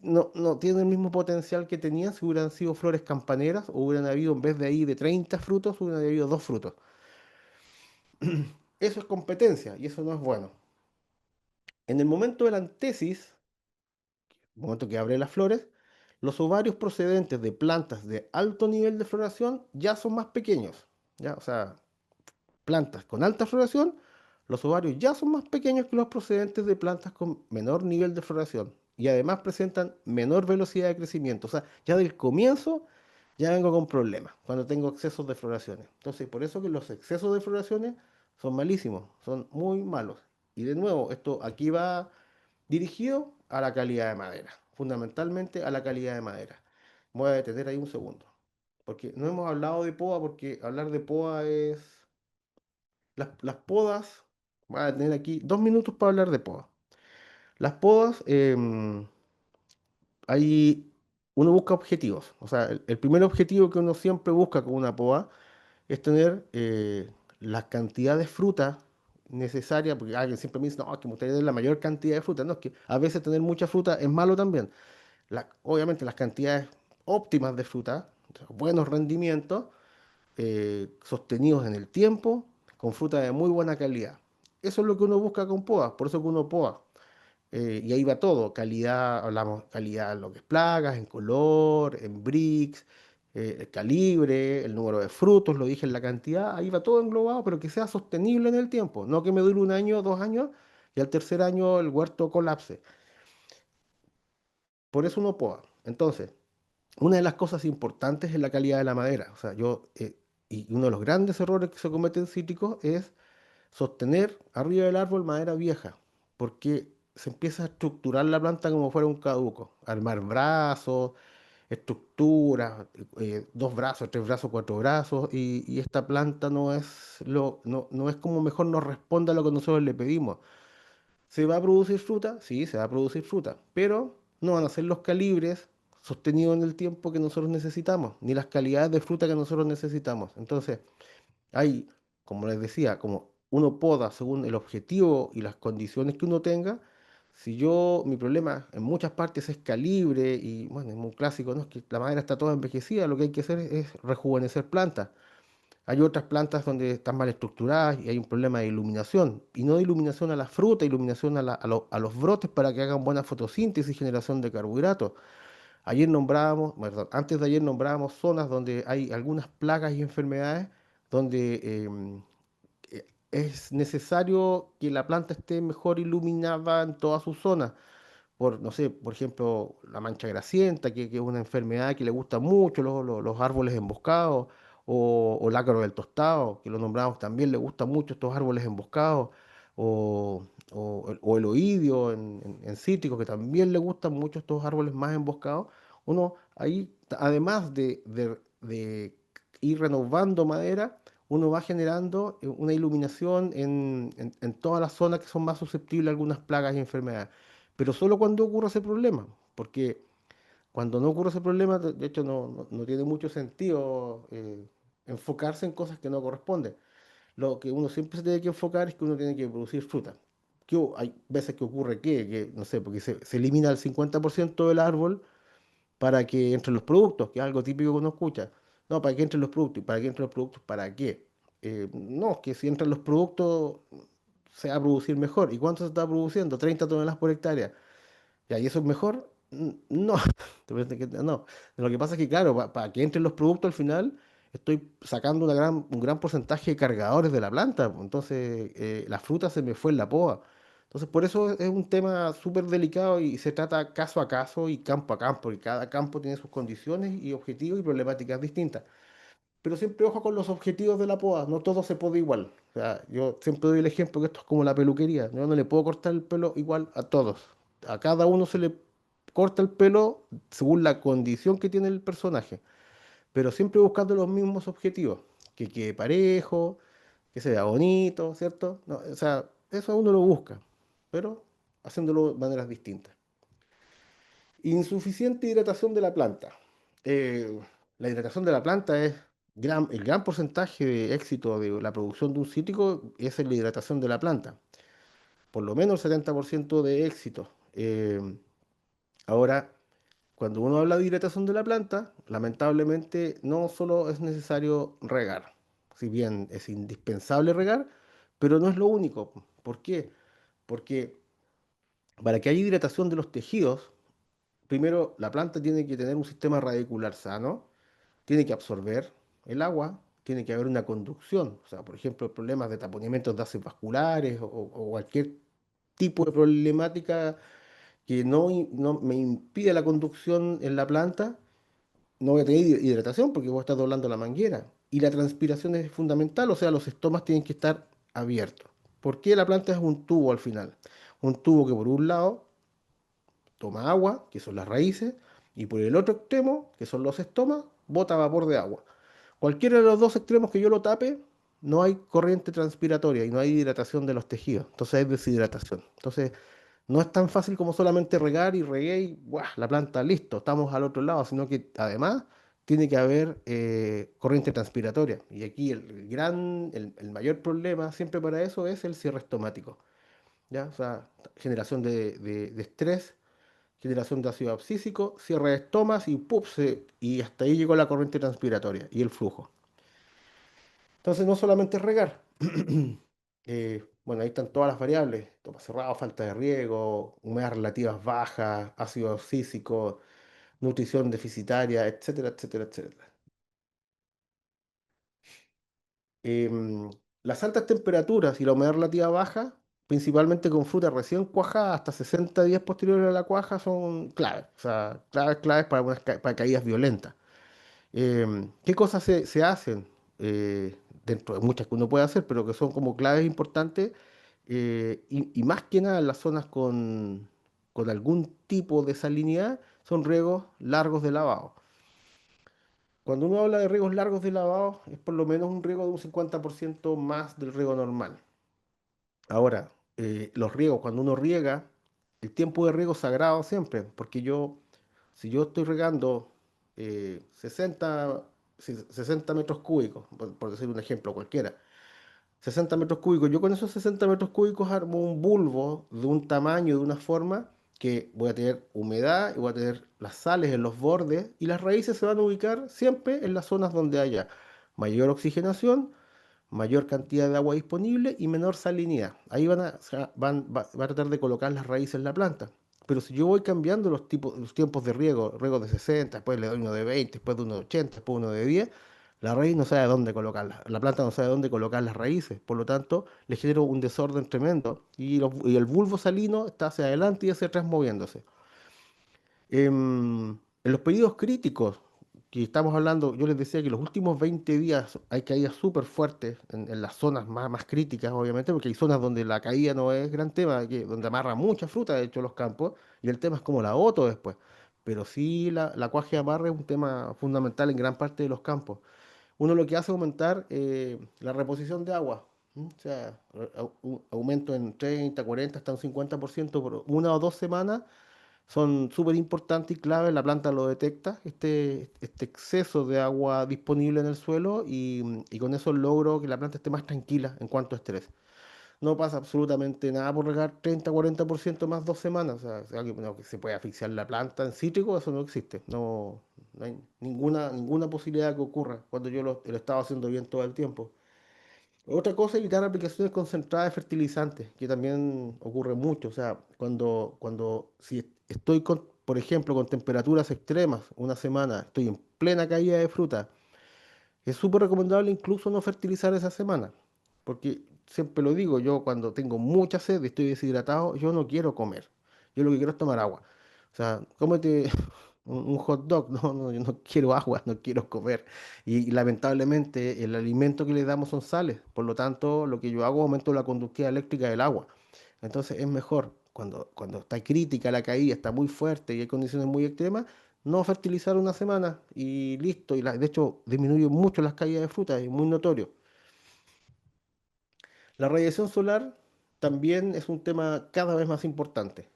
no tienen el mismo potencial que tenían si hubieran sido flores campaneras o hubieran habido, en vez de ahí de 30 frutos, hubieran habido dos frutos. Eso es competencia y eso no es bueno. En el momento de la antesis, el momento que abre las flores, los ovarios procedentes de plantas de alto nivel de floración ya son más pequeños. ¿Ya? O sea, plantas con alta floración, los ovarios ya son más pequeños que los procedentes de plantas con menor nivel de floración y además presentan menor velocidad de crecimiento. O sea, ya del comienzo ya vengo con problemas cuando tengo excesos de floraciones. Entonces, por eso que los excesos de floraciones son malísimos, son muy malos. Y de nuevo, esto aquí va dirigido a la calidad de madera, fundamentalmente a la calidad de madera. Voy a detener ahí un segundo, porque no hemos hablado de poda, porque hablar de poda es las podas, voy a tener aquí 2 minutos para hablar de podas. Las podas, ahí uno busca objetivos. O sea, el primer objetivo que uno siempre busca con una poda es tener la cantidad de fruta necesaria, porque alguien siempre me dice, no, es que me gustaría tener la mayor cantidad de fruta. No, es que a veces tener mucha fruta es malo también. Obviamente las cantidades óptimas de fruta, o sea, buenos rendimientos, sostenidos en el tiempo, con fruta de muy buena calidad. Eso es lo que uno busca con poda, por eso que uno poda. Y ahí va todo, calidad, hablamos calidad en lo que es plagas, en color, en bricks, el calibre, el número de frutos, lo dije en la cantidad, ahí va todo englobado, pero que sea sostenible en el tiempo, no que me dure 1 año, 2 años y al tercer año el huerto colapse. Por eso uno poda. Entonces, una de las cosas importantes es la calidad de la madera. O sea, y uno de los grandes errores que se cometen en cítricos es sostener arriba del árbol madera vieja, porque se empieza a estructurar la planta como fuera un caduco, armar brazos, estructuras, 2 brazos, 3 brazos, 4 brazos, y esta planta no es como mejor nos responde a lo que nosotros le pedimos. ¿Se va a producir fruta? Sí, se va a producir fruta, pero no van a ser los calibres sostenidos en el tiempo que nosotros necesitamos, ni las calidades de fruta que nosotros necesitamos. Entonces, hay como les decía, como uno poda según el objetivo y las condiciones que uno tenga. Si yo, mi problema en muchas partes es calibre y bueno, es muy clásico, ¿no? Es que la madera está toda envejecida, lo que hay que hacer es rejuvenecer plantas. Hay otras plantas donde están mal estructuradas y hay un problema de iluminación. Y no de iluminación a la fruta, iluminación a los brotes para que hagan buena fotosíntesis y generación de carbohidratos. Ayer nombrábamos, perdón, antes de ayer nombrábamos zonas donde hay algunas plagas y enfermedades donde es necesario que la planta esté mejor iluminada en todas sus zonas por, no sé, por ejemplo, la mancha grasienta, que es una enfermedad que le gusta mucho, los árboles emboscados, o el ácaro del tostado, que lo nombramos también, le gustan mucho estos árboles emboscados, o el oidio en cítricos, que también le gustan mucho estos árboles más emboscados. Uno ahí, además de ir renovando madera, uno va generando una iluminación en todas las zonas que son más susceptibles a algunas plagas y enfermedades. Pero solo cuando ocurre ese problema, porque cuando no ocurre ese problema, de hecho no tiene mucho sentido enfocarse en cosas que no corresponden. Lo que uno siempre se tiene que enfocar es que uno tiene que producir fruta. Hay veces que ocurre que, no sé, porque se elimina el 50% del árbol para que entren los productos, que es algo típico que uno escucha. No, para que entren los productos. ¿Y para que entren los productos? ¿Para qué? No, es que si entran los productos se va a producir mejor. ¿Y cuánto se está produciendo? 30 toneladas por hectárea. Ya, ¿y eso es mejor? No, no. Lo que pasa es que, claro, para que entren los productos al final, estoy sacando un gran porcentaje de cargadores de la planta. Entonces, la fruta se me fue en la poda. Entonces, por eso es un tema súper delicado y se trata caso a caso y campo a campo. Y cada campo tiene sus condiciones y objetivos y problemáticas distintas. Pero siempre ojo con los objetivos de la poda, no todo se poda igual. O sea, yo siempre doy el ejemplo que esto es como la peluquería. Yo no le puedo cortar el pelo igual a todos. A cada uno se le corta el pelo según la condición que tiene el personaje, pero siempre buscando los mismos objetivos, que quede parejo, que se vea bonito, ¿cierto? No, o sea, eso uno lo busca, pero haciéndolo de maneras distintas. Insuficiente hidratación de la planta. Eh, la hidratación de la planta es el gran porcentaje de éxito de la producción de un cítrico es en la hidratación de la planta. Por lo menos el 70% de éxito. Ahora, cuando uno habla de hidratación de la planta, lamentablemente no solo es necesario regar, si bien es indispensable regar, pero no es lo único. ¿Por qué? Porque para que haya hidratación de los tejidos, primero la planta tiene que tener un sistema radicular sano, tiene que absorber el agua, tiene que haber una conducción. O sea, por ejemplo, problemas de taponamientos de vasos vasculares o cualquier tipo de problemática que no me impide la conducción en la planta, no voy a tener hidratación porque voy a estar doblando la manguera. Y la transpiración es fundamental, o sea, los estomas tienen que estar abiertos. ¿Por qué la planta es un tubo al final? Un tubo que por un lado toma agua, que son las raíces, y por el otro extremo, que son los estomas, bota vapor de agua. Cualquiera de los dos extremos que yo lo tape, no hay corriente transpiratoria y no hay hidratación de los tejidos. Entonces hay deshidratación. Entonces no es tan fácil como solamente regar y regué y ¡buah! La planta listo, estamos al otro lado, sino que además tiene que haber corriente transpiratoria. Y aquí el mayor problema siempre para eso es el cierre estomático. ¿Ya? O sea, generación de estrés, generación de ácido abscísico, cierre de estomas y ¡pup! Y hasta ahí llegó la corriente transpiratoria y el flujo. Entonces no solamente es regar. Bueno, ahí están todas las variables. Toma cerrado, falta de riego, humedades relativas bajas, ácido abscísico, nutrición deficitaria, etcétera, etcétera, etcétera. Em, las altas temperaturas y la humedad relativa baja, principalmente con fruta recién cuajada hasta 60 días posteriores a la cuaja, son claves. O sea, claves para, para caídas violentas. ¿Qué cosas se hacen? Dentro de muchas que uno puede hacer, pero que son como claves importantes, y más que nada en las zonas con algún tipo de salinidad, son riegos largos de lavado. Cuando uno habla de riegos largos de lavado, es por lo menos un riego de un 50% más del riego normal. Ahora, los riegos, cuando uno riega, el tiempo de riego es sagrado siempre, porque si yo estoy regando 60 metros cúbicos, por decir un ejemplo cualquiera, 60 metros cúbicos. Yo con esos 60 metros cúbicos armo un bulbo de un tamaño, de una forma que voy a tener humedad y voy a tener las sales en los bordes y las raíces se van a ubicar siempre en las zonas donde haya mayor oxigenación, mayor cantidad de agua disponible y menor salinidad. Ahí o sea, va a tratar de colocar las raíces en la planta. Pero si yo voy cambiando los tiempos de riego de 60, después le doy uno de 20, después de uno de 80, después uno de 10, la raíz no sabe dónde colocarla, la planta no sabe dónde colocar las raíces, por lo tanto le genero un desorden tremendo y el bulbo salino está hacia adelante y hacia atrás moviéndose. En los periodos críticos que estamos hablando, yo les decía que los últimos 20 días hay caídas súper fuertes en las zonas más críticas, obviamente, porque hay zonas donde la caída no es gran tema, donde amarra mucha fruta, de hecho, los campos, y el tema es como la otro después. Pero sí, la cuaje de amarre es un tema fundamental en gran parte de los campos. Uno lo que hace es aumentar la reposición de agua. O sea, un aumento en 30, 40, hasta un 50% por 1 o 2 semanas son súper importantes y clave. La planta lo detecta, este exceso de agua disponible en el suelo y con eso logro que la planta esté más tranquila en cuanto a estrés. No pasa absolutamente nada por regar 30 40% más 2 semanas. O sea, que se puede asfixiar la planta en cítrico, eso no existe. No, no hay ninguna posibilidad que ocurra cuando yo lo estaba haciendo bien todo el tiempo. Otra cosa es evitar aplicaciones concentradas de fertilizantes, que también ocurre mucho. O sea, si estoy por ejemplo, con temperaturas extremas una semana, estoy en plena caída de fruta, es súper recomendable incluso no fertilizar esa semana, porque siempre lo digo, yo cuando tengo mucha sed y estoy deshidratado, yo no quiero comer, yo lo que quiero es tomar agua. O sea, cómete un hot dog, no, no, yo no quiero agua, no quiero comer. Y lamentablemente el alimento que le damos son sales, por lo tanto lo que yo hago aumento la conductividad eléctrica del agua. Entonces es mejor, cuando está crítica la caída, está muy fuerte y hay condiciones muy extremas, no fertilizar una semana y listo. De hecho, disminuye mucho las caídas de fruta, es muy notorio. La radiación solar también es un tema cada vez más importante.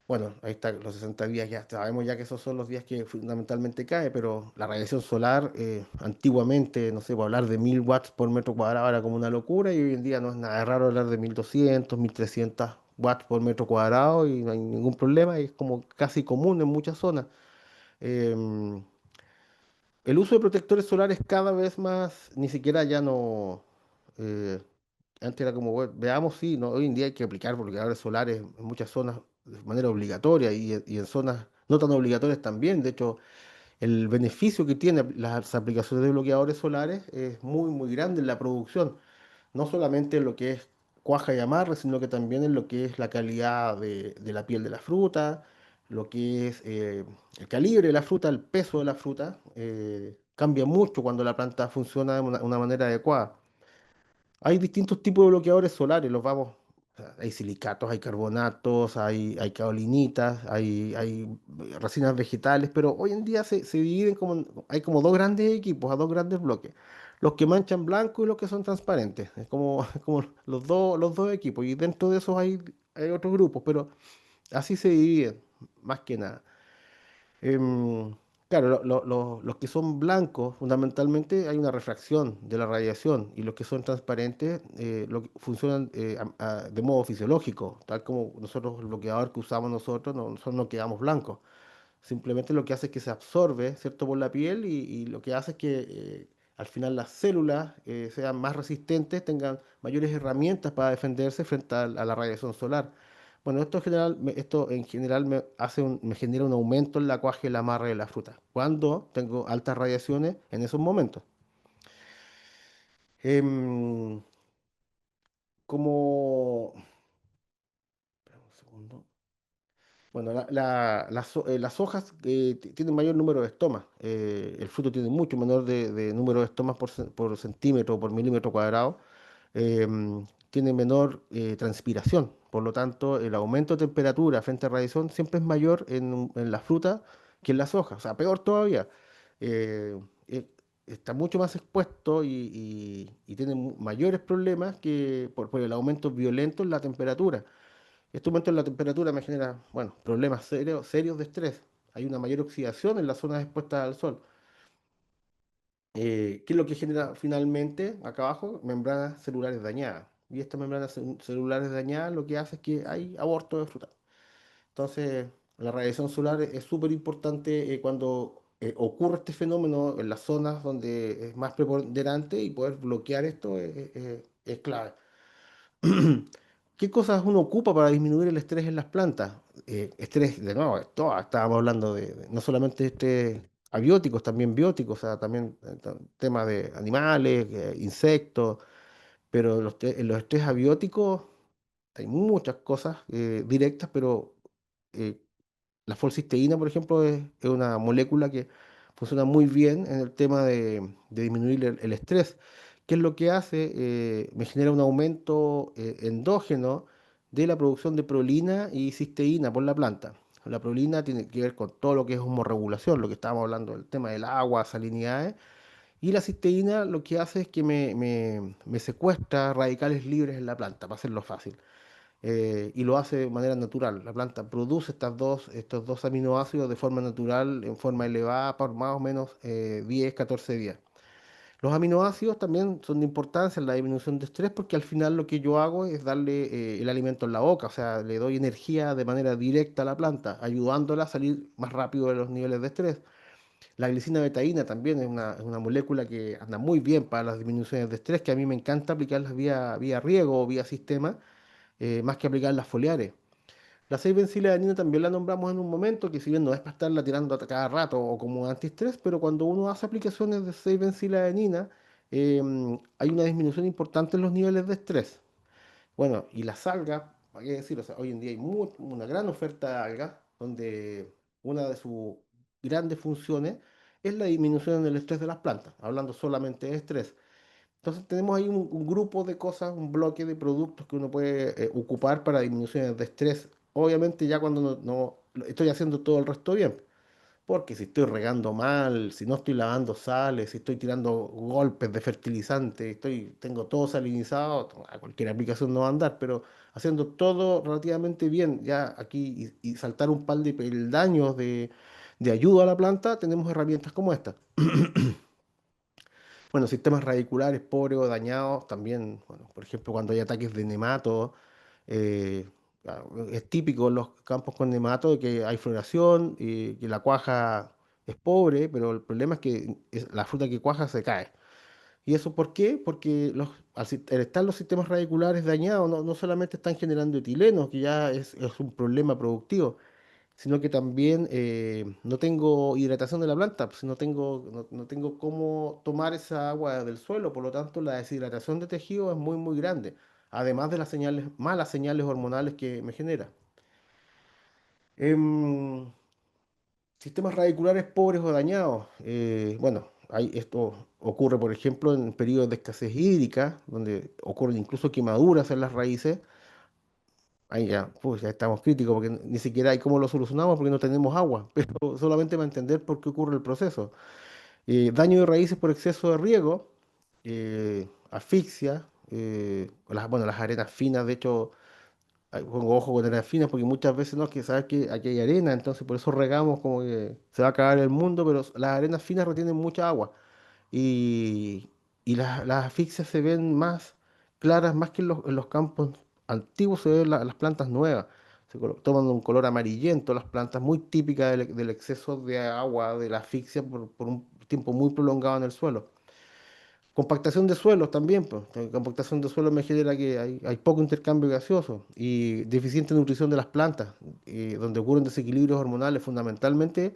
Bueno, ahí está, los 60 días ya sabemos ya que esos son los días que fundamentalmente cae, pero la radiación solar, antiguamente, no sé, pues hablar de 1000 watts por metro cuadrado era como una locura y hoy en día no es nada raro hablar de 1200, 1300 watts por metro cuadrado y no hay ningún problema, y es como casi común en muchas zonas. Em, el uso de protectores solares cada vez más, ni siquiera ya no... eh, antes era como, bueno, veamos, sí, no, hoy en día hay que aplicar bloqueadores solares en muchas zonas de manera obligatoria y en zonas no tan obligatorias también. De hecho, el beneficio que tienen las aplicaciones de bloqueadores solares es muy grande en la producción, no solamente en lo que es cuaja y amarre, sino que también en lo que es la calidad de la piel de la fruta, lo que es el calibre de la fruta, el peso de la fruta. Cambia mucho cuando la planta funciona de una manera adecuada. Hay distintos tipos de bloqueadores solares, o sea, hay silicatos, hay carbonatos, hay kaolinitas, hay resinas vegetales, pero hoy en día se dividen hay como dos grandes equipos, a dos grandes bloques. Los que manchan blanco y los que son transparentes. Es como, es como los dos equipos. Y dentro de esos hay otros grupos, pero así se dividen, más que nada. Claro, los que son blancos, fundamentalmente hay una refracción de la radiación y los que son transparentes funcionan de modo fisiológico, tal como nosotros, el bloqueador que usamos nosotros, nosotros no quedamos blancos. Simplemente lo que hace es que se absorbe, ¿cierto?, por la piel y lo que hace es que al final las células sean más resistentes, tengan mayores herramientas para defenderse frente a la radiación solar. Bueno, esto en general me genera un aumento en la cuaje y la amarre de la fruta, cuando tengo altas radiaciones en esos momentos. Em, como... espera un segundo. Bueno, las hojas tienen mayor número de estomas. El fruto tiene mucho menor de número de estomas por centímetro o por milímetro cuadrado. Tiene menor transpiración. Por lo tanto, el aumento de temperatura frente a radiación siempre es mayor en la fruta que en las hojas. O sea, peor todavía. Eh, eh, Está mucho más expuesto y tiene mayores problemas por el aumento violento en la temperatura. Este aumento en la temperatura me genera, bueno, problemas serios de estrés. Hay una mayor oxidación en las zonas expuestas al sol. ¿Qué es lo que genera finalmente acá abajo? Membranas celulares dañadas. Y estas membranas celulares dañadas lo que hace es que hay aborto de frutal. Entonces, la radiación solar es súper importante cuando ocurre este fenómeno en las zonas donde es más preponderante, y poder bloquear esto es clave. ¿Qué cosas uno ocupa para disminuir el estrés en las plantas? Estrés, de nuevo, estábamos hablando no solamente estrés abióticos, también bióticos, o sea, también temas de animales, insectos, pero en los estrés abióticos hay muchas cosas directas, pero eh, la folcisteína, por ejemplo, es una molécula que funciona muy bien en el tema de disminuir el estrés. ¿Qué es lo que hace? Me genera un aumento endógeno de la producción de prolina y cisteína por la planta. La prolina tiene que ver con todo lo que es hormorregulación, lo que estábamos hablando, el tema del agua, salinidades. Y la cisteína lo que hace es que me secuestra radicales libres en la planta, para hacerlo fácil, y lo hace de manera natural. La planta produce estos dos aminoácidos de forma natural, en forma elevada, por más o menos 10, 14 días. Los aminoácidos también son de importancia en la disminución de estrés, porque al final lo que yo hago es darle el alimento en la boca, o sea, le doy energía de manera directa a la planta, ayudándola a salir más rápido de los niveles de estrés. La glicina betaína también es una molécula que anda muy bien para las disminuciones de estrés, que a mí me encanta aplicarlas vía riego o vía sistema, más que aplicarlas foliares. La 6-benciladenina también la nombramos en un momento, que si bien no es para estarla tirando a cada rato o como antiestrés, pero cuando uno hace aplicaciones de 6-benciladenina, hay una disminución importante en los niveles de estrés. Bueno, y las algas, ¿para qué decir? O sea, hoy en día hay una gran oferta de algas, donde una de sus grandes funciones es la disminución del estrés de las plantas, hablando solamente de estrés. Entonces tenemos ahí un grupo de cosas, un bloque de productos que uno puede ocupar para disminuciones de estrés. Obviamente ya cuando estoy haciendo todo el resto bien, porque si estoy regando mal, si no estoy lavando sales, si estoy tirando golpes de fertilizante, tengo todo salinizado, a cualquier aplicación no va a andar, pero haciendo todo relativamente bien, ya aquí y saltar un par de peldaños de ayuda a la planta, tenemos herramientas como esta. Bueno, sistemas radiculares pobres o dañados también, bueno, por ejemplo, cuando hay ataques de nematos, eh, es típico en los campos con nematos que hay floración y que la cuaja es pobre, pero el problema es que la fruta que cuaja se cae. ¿Y eso por qué? Porque al estar los sistemas radiculares dañados, no solamente están generando etileno, que ya es un problema productivo, sino que también no tengo hidratación de la planta, pues no tengo cómo tomar esa agua del suelo, por lo tanto la deshidratación de tejido es muy, muy grande, además de las malas señales hormonales que me genera. Em, Sistemas radiculares pobres o dañados. Bueno, esto ocurre, por ejemplo, en periodos de escasez hídrica, donde ocurren incluso quemaduras en las raíces. Ahí ya, pues ya estamos críticos porque ni siquiera hay cómo lo solucionamos porque no tenemos agua, pero solamente para entender por qué ocurre el proceso. Daño de raíces por exceso de riego, asfixia, bueno, las arenas finas, de hecho, pongo ojo con arenas finas porque muchas veces no, que sabes que aquí hay arena, entonces por eso regamos como que se va a acabar el mundo, pero las arenas finas retienen mucha agua y, y las asfixias se ven más claras, más que en los campos antiguos se ven las plantas nuevas. Toman un color amarillento las plantas, muy típicas del exceso de agua, de la asfixia por un tiempo muy prolongado en el suelo. Compactación de suelos también, pues. La compactación de suelos me genera que hay poco intercambio gaseoso y deficiente nutrición de las plantas, donde ocurren desequilibrios hormonales, fundamentalmente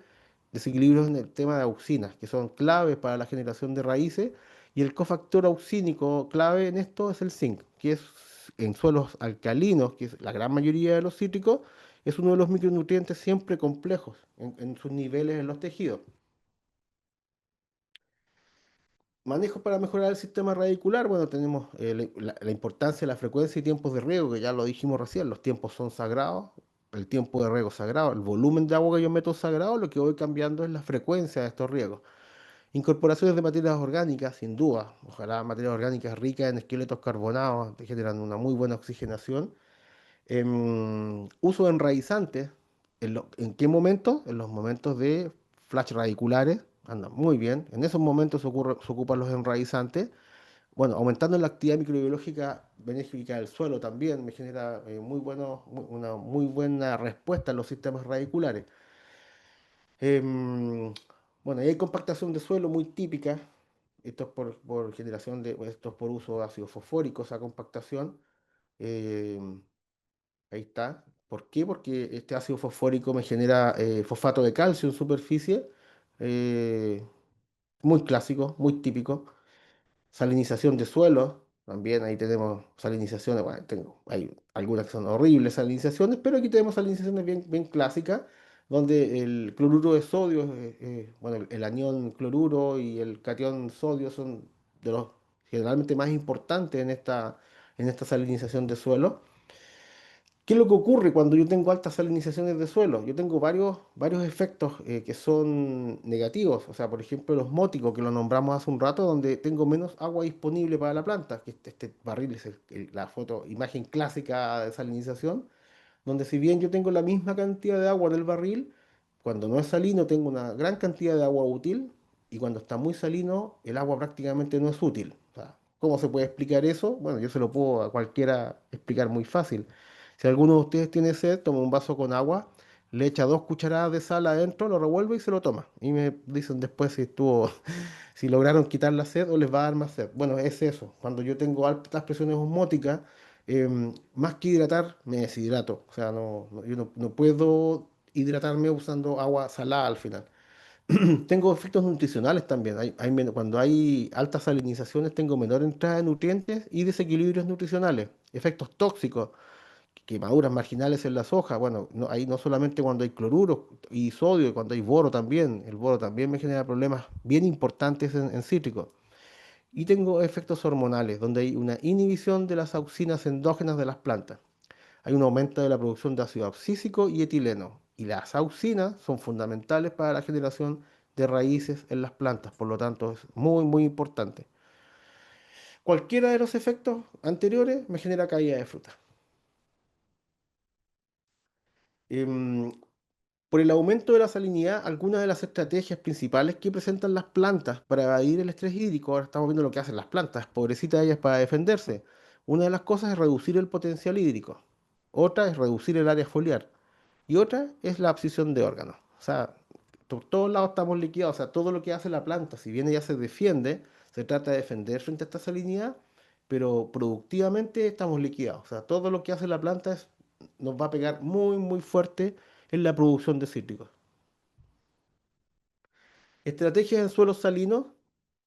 desequilibrios en el tema de auxinas, que son claves para la generación de raíces, y el cofactor auxínico clave en esto es el zinc, que es en suelos alcalinos, que es la gran mayoría de los cítricos, es uno de los micronutrientes siempre complejos en sus niveles en los tejidos. Manejos para mejorar el sistema radicular. Bueno, tenemos la importancia de la frecuencia y tiempos de riego, que ya lo dijimos recién, los tiempos son sagrados, el tiempo de riego es sagrado, el volumen de agua que yo meto es sagrado, lo que voy cambiando es la frecuencia de estos riegos. Incorporaciones de materias orgánicas, sin duda, ojalá materias orgánicas ricas en esqueletos carbonados, te generan una muy buena oxigenación. Uso de enraizantes, ¿en qué momento? En los momentos de flash radiculares, andan muy bien. En esos momentos se ocupan los enraizantes. Bueno, aumentando la actividad microbiológica benéfica del suelo también me genera una muy buena respuesta en los sistemas radiculares. Em, bueno, y hay compactación de suelo muy típica. Esto es por generación esto es por uso de ácido fosfórico, esa compactación. Em, Ahí está. ¿Por qué? Porque este ácido fosfórico me genera fosfato de calcio en superficie, eh, muy clásico, muy típico. Salinización de suelos, también ahí tenemos salinizaciones, bueno, hay algunas que son horribles salinizaciones, pero aquí tenemos salinizaciones bien clásicas, donde el cloruro de sodio, bueno, el anión cloruro y el catión sodio son de los generalmente más importantes en esta salinización de suelo. ¿Qué es lo que ocurre cuando yo tengo altas salinizaciones de suelo? Yo tengo varios efectos que son negativos. O sea, por ejemplo, los móticos, que lo nombramos hace un rato, donde tengo menos agua disponible para la planta. Que este barril es la imagen clásica de salinización, donde si bien yo tengo la misma cantidad de agua en el barril, cuando no es salino tengo una gran cantidad de agua útil y cuando está muy salino el agua prácticamente no es útil. O sea, ¿cómo se puede explicar eso? Bueno, yo se lo puedo a cualquiera explicar muy fácil. Si alguno de ustedes tiene sed, toma un vaso con agua, le echa 2 cucharadas de sal adentro, lo revuelve y se lo toma. Y me dicen después si lograron quitar la sed o les va a dar más sed. Bueno, es eso. Cuando yo tengo altas presiones osmóticas, más que hidratar, me deshidrato. O sea, yo no puedo hidratarme usando agua salada al final. Tengo efectos nutricionales también. Cuando hay altas salinizaciones, tengo menor entrada de nutrientes y desequilibrios nutricionales. Efectos tóxicos, quemaduras marginales en las hojas. Bueno, ahí no solamente cuando hay cloruro y sodio, cuando hay boro también. El boro también me genera problemas bien importantes en cítricos. Y tengo efectos hormonales, donde hay una inhibición de las auxinas endógenas de las plantas. Hay un aumento de la producción de ácido abscísico y etileno. Y las auxinas son fundamentales para la generación de raíces en las plantas, por lo tanto es muy importante. Cualquiera de los efectos anteriores me genera caída de fruta. Em, por el aumento de la salinidad, algunas de las estrategias principales que presentan las plantas para evadir el estrés hídrico, ahora estamos viendo lo que hacen las plantas, pobrecitas ellas para defenderse. Una de las cosas es reducir el potencial hídrico, otra es reducir el área foliar y otra es la abscisión de órganos. O sea, por todos lados estamos liquidados, o sea, todo lo que hace la planta, si bien ella se defiende, se trata de defender frente a esta salinidad, pero productivamente estamos liquidados. O sea, todo lo que hace la planta nos va a pegar muy fuerte en la producción de cítricos. Estrategias en suelos salinos,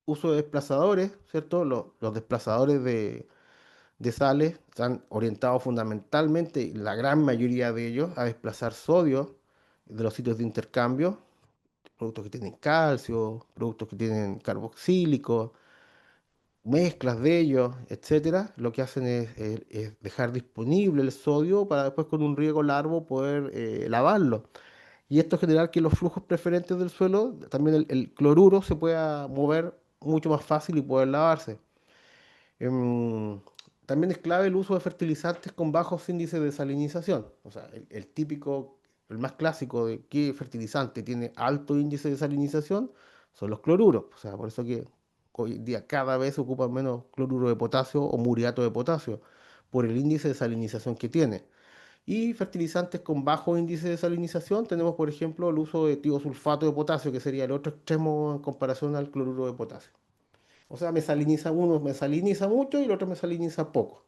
uso de desplazadores, ¿cierto? Los desplazadores de sales están orientados fundamentalmente, la gran mayoría de ellos, a desplazar sodio de los sitios de intercambio, productos que tienen calcio, productos que tienen carboxílico, mezclas de ellos, etcétera. Lo que hacen es dejar disponible el sodio para después con un riego largo poder lavarlo. Y esto genera que los flujos preferentes del suelo, también el cloruro se pueda mover mucho más fácil y poder lavarse. Em, También es clave el uso de fertilizantes con bajos índices de salinización. O sea, el típico, el más clásico de qué fertilizante tiene alto índice de salinización son los cloruros. O sea, por eso que hoy en día cada vez se ocupa menos cloruro de potasio o muriato de potasio, por el índice de salinización que tiene. Y fertilizantes con bajo índice de salinización, tenemos por ejemplo el uso de tiosulfato de potasio, que sería el otro extremo en comparación al cloruro de potasio. O sea, uno me saliniza mucho y el otro me saliniza poco.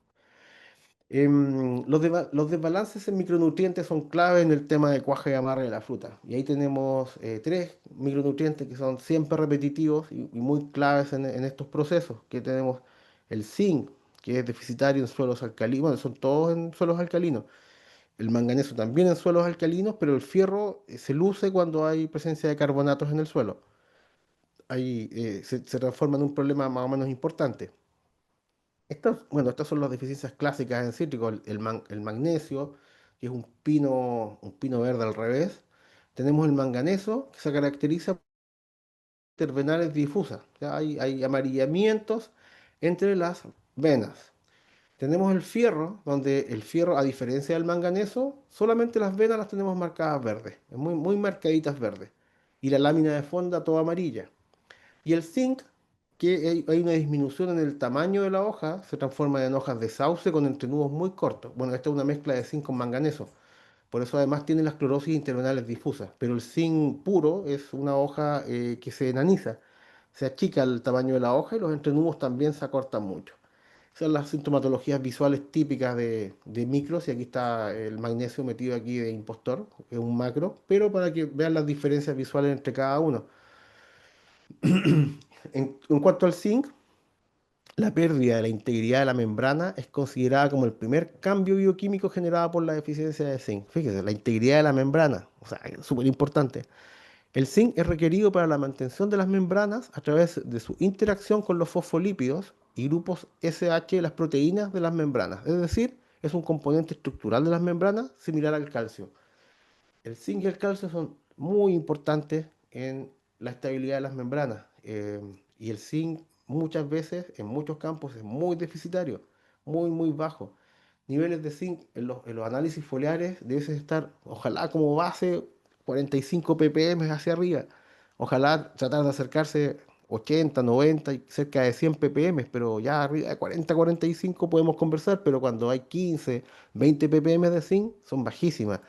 Los desbalances en micronutrientes son clave en el tema de cuaje y amarre de la fruta. Y ahí tenemos tres micronutrientes que son siempre repetitivos y muy claves en estos procesos, que tenemos el zinc, que es deficitario en suelos alcalinos, bueno, son todos en suelos alcalinos. El manganeso también en suelos alcalinos, pero el fierro se luce cuando hay presencia de carbonatos en el suelo. Ahí se transforma en un problema más o menos importante. Bueno, estas son las deficiencias clásicas en cítricos. El magnesio, que es un pino verde al revés. Tenemos el manganeso, que se caracteriza por intervenales difusas. ¿Ya? Hay amarillamientos entre las venas. Tenemos el fierro, donde el fierro, a diferencia del manganeso, solamente las venas las tenemos marcadas verdes, muy marcaditas verdes. y la lámina de fonda toda amarilla. Y el zinc, que hay una disminución en el tamaño de la hoja, se transforma en hojas de sauce con entrenudos muy cortos. Bueno, esta es una mezcla de zinc con manganeso. Por eso además tiene las clorosis intervenales difusas. Pero el zinc puro es una hoja que se enaniza. Se achica el tamaño de la hoja y los entrenudos también se acortan mucho. Esas son las sintomatologías visuales típicas de micros, y aquí está el magnesio metido aquí de impostor, que es un macro, pero para que vean las diferencias visuales entre cada uno. En cuanto al zinc, la pérdida de la integridad de la membrana es considerada como el primer cambio bioquímico generado por la deficiencia de zinc. Fíjese, la integridad de la membrana, o sea, es súper importante. El zinc es requerido para la mantención de las membranas a través de su interacción con los fosfolípidos y grupos SH de las proteínas de las membranas. Es decir, es un componente estructural de las membranas similar al calcio. El zinc y el calcio son muy importantes en la estabilidad de las membranas. Y el zinc muchas veces, en muchos campos, es muy deficitario, muy bajo. Niveles de zinc en los análisis foliares deben estar, ojalá como base, 45 ppm hacia arriba. Ojalá tratar de acercarse 80, 90 y cerca de 100 ppm, pero ya arriba de 40, 45 podemos conversar, pero cuando hay 15, 20 ppm de zinc son bajísimas.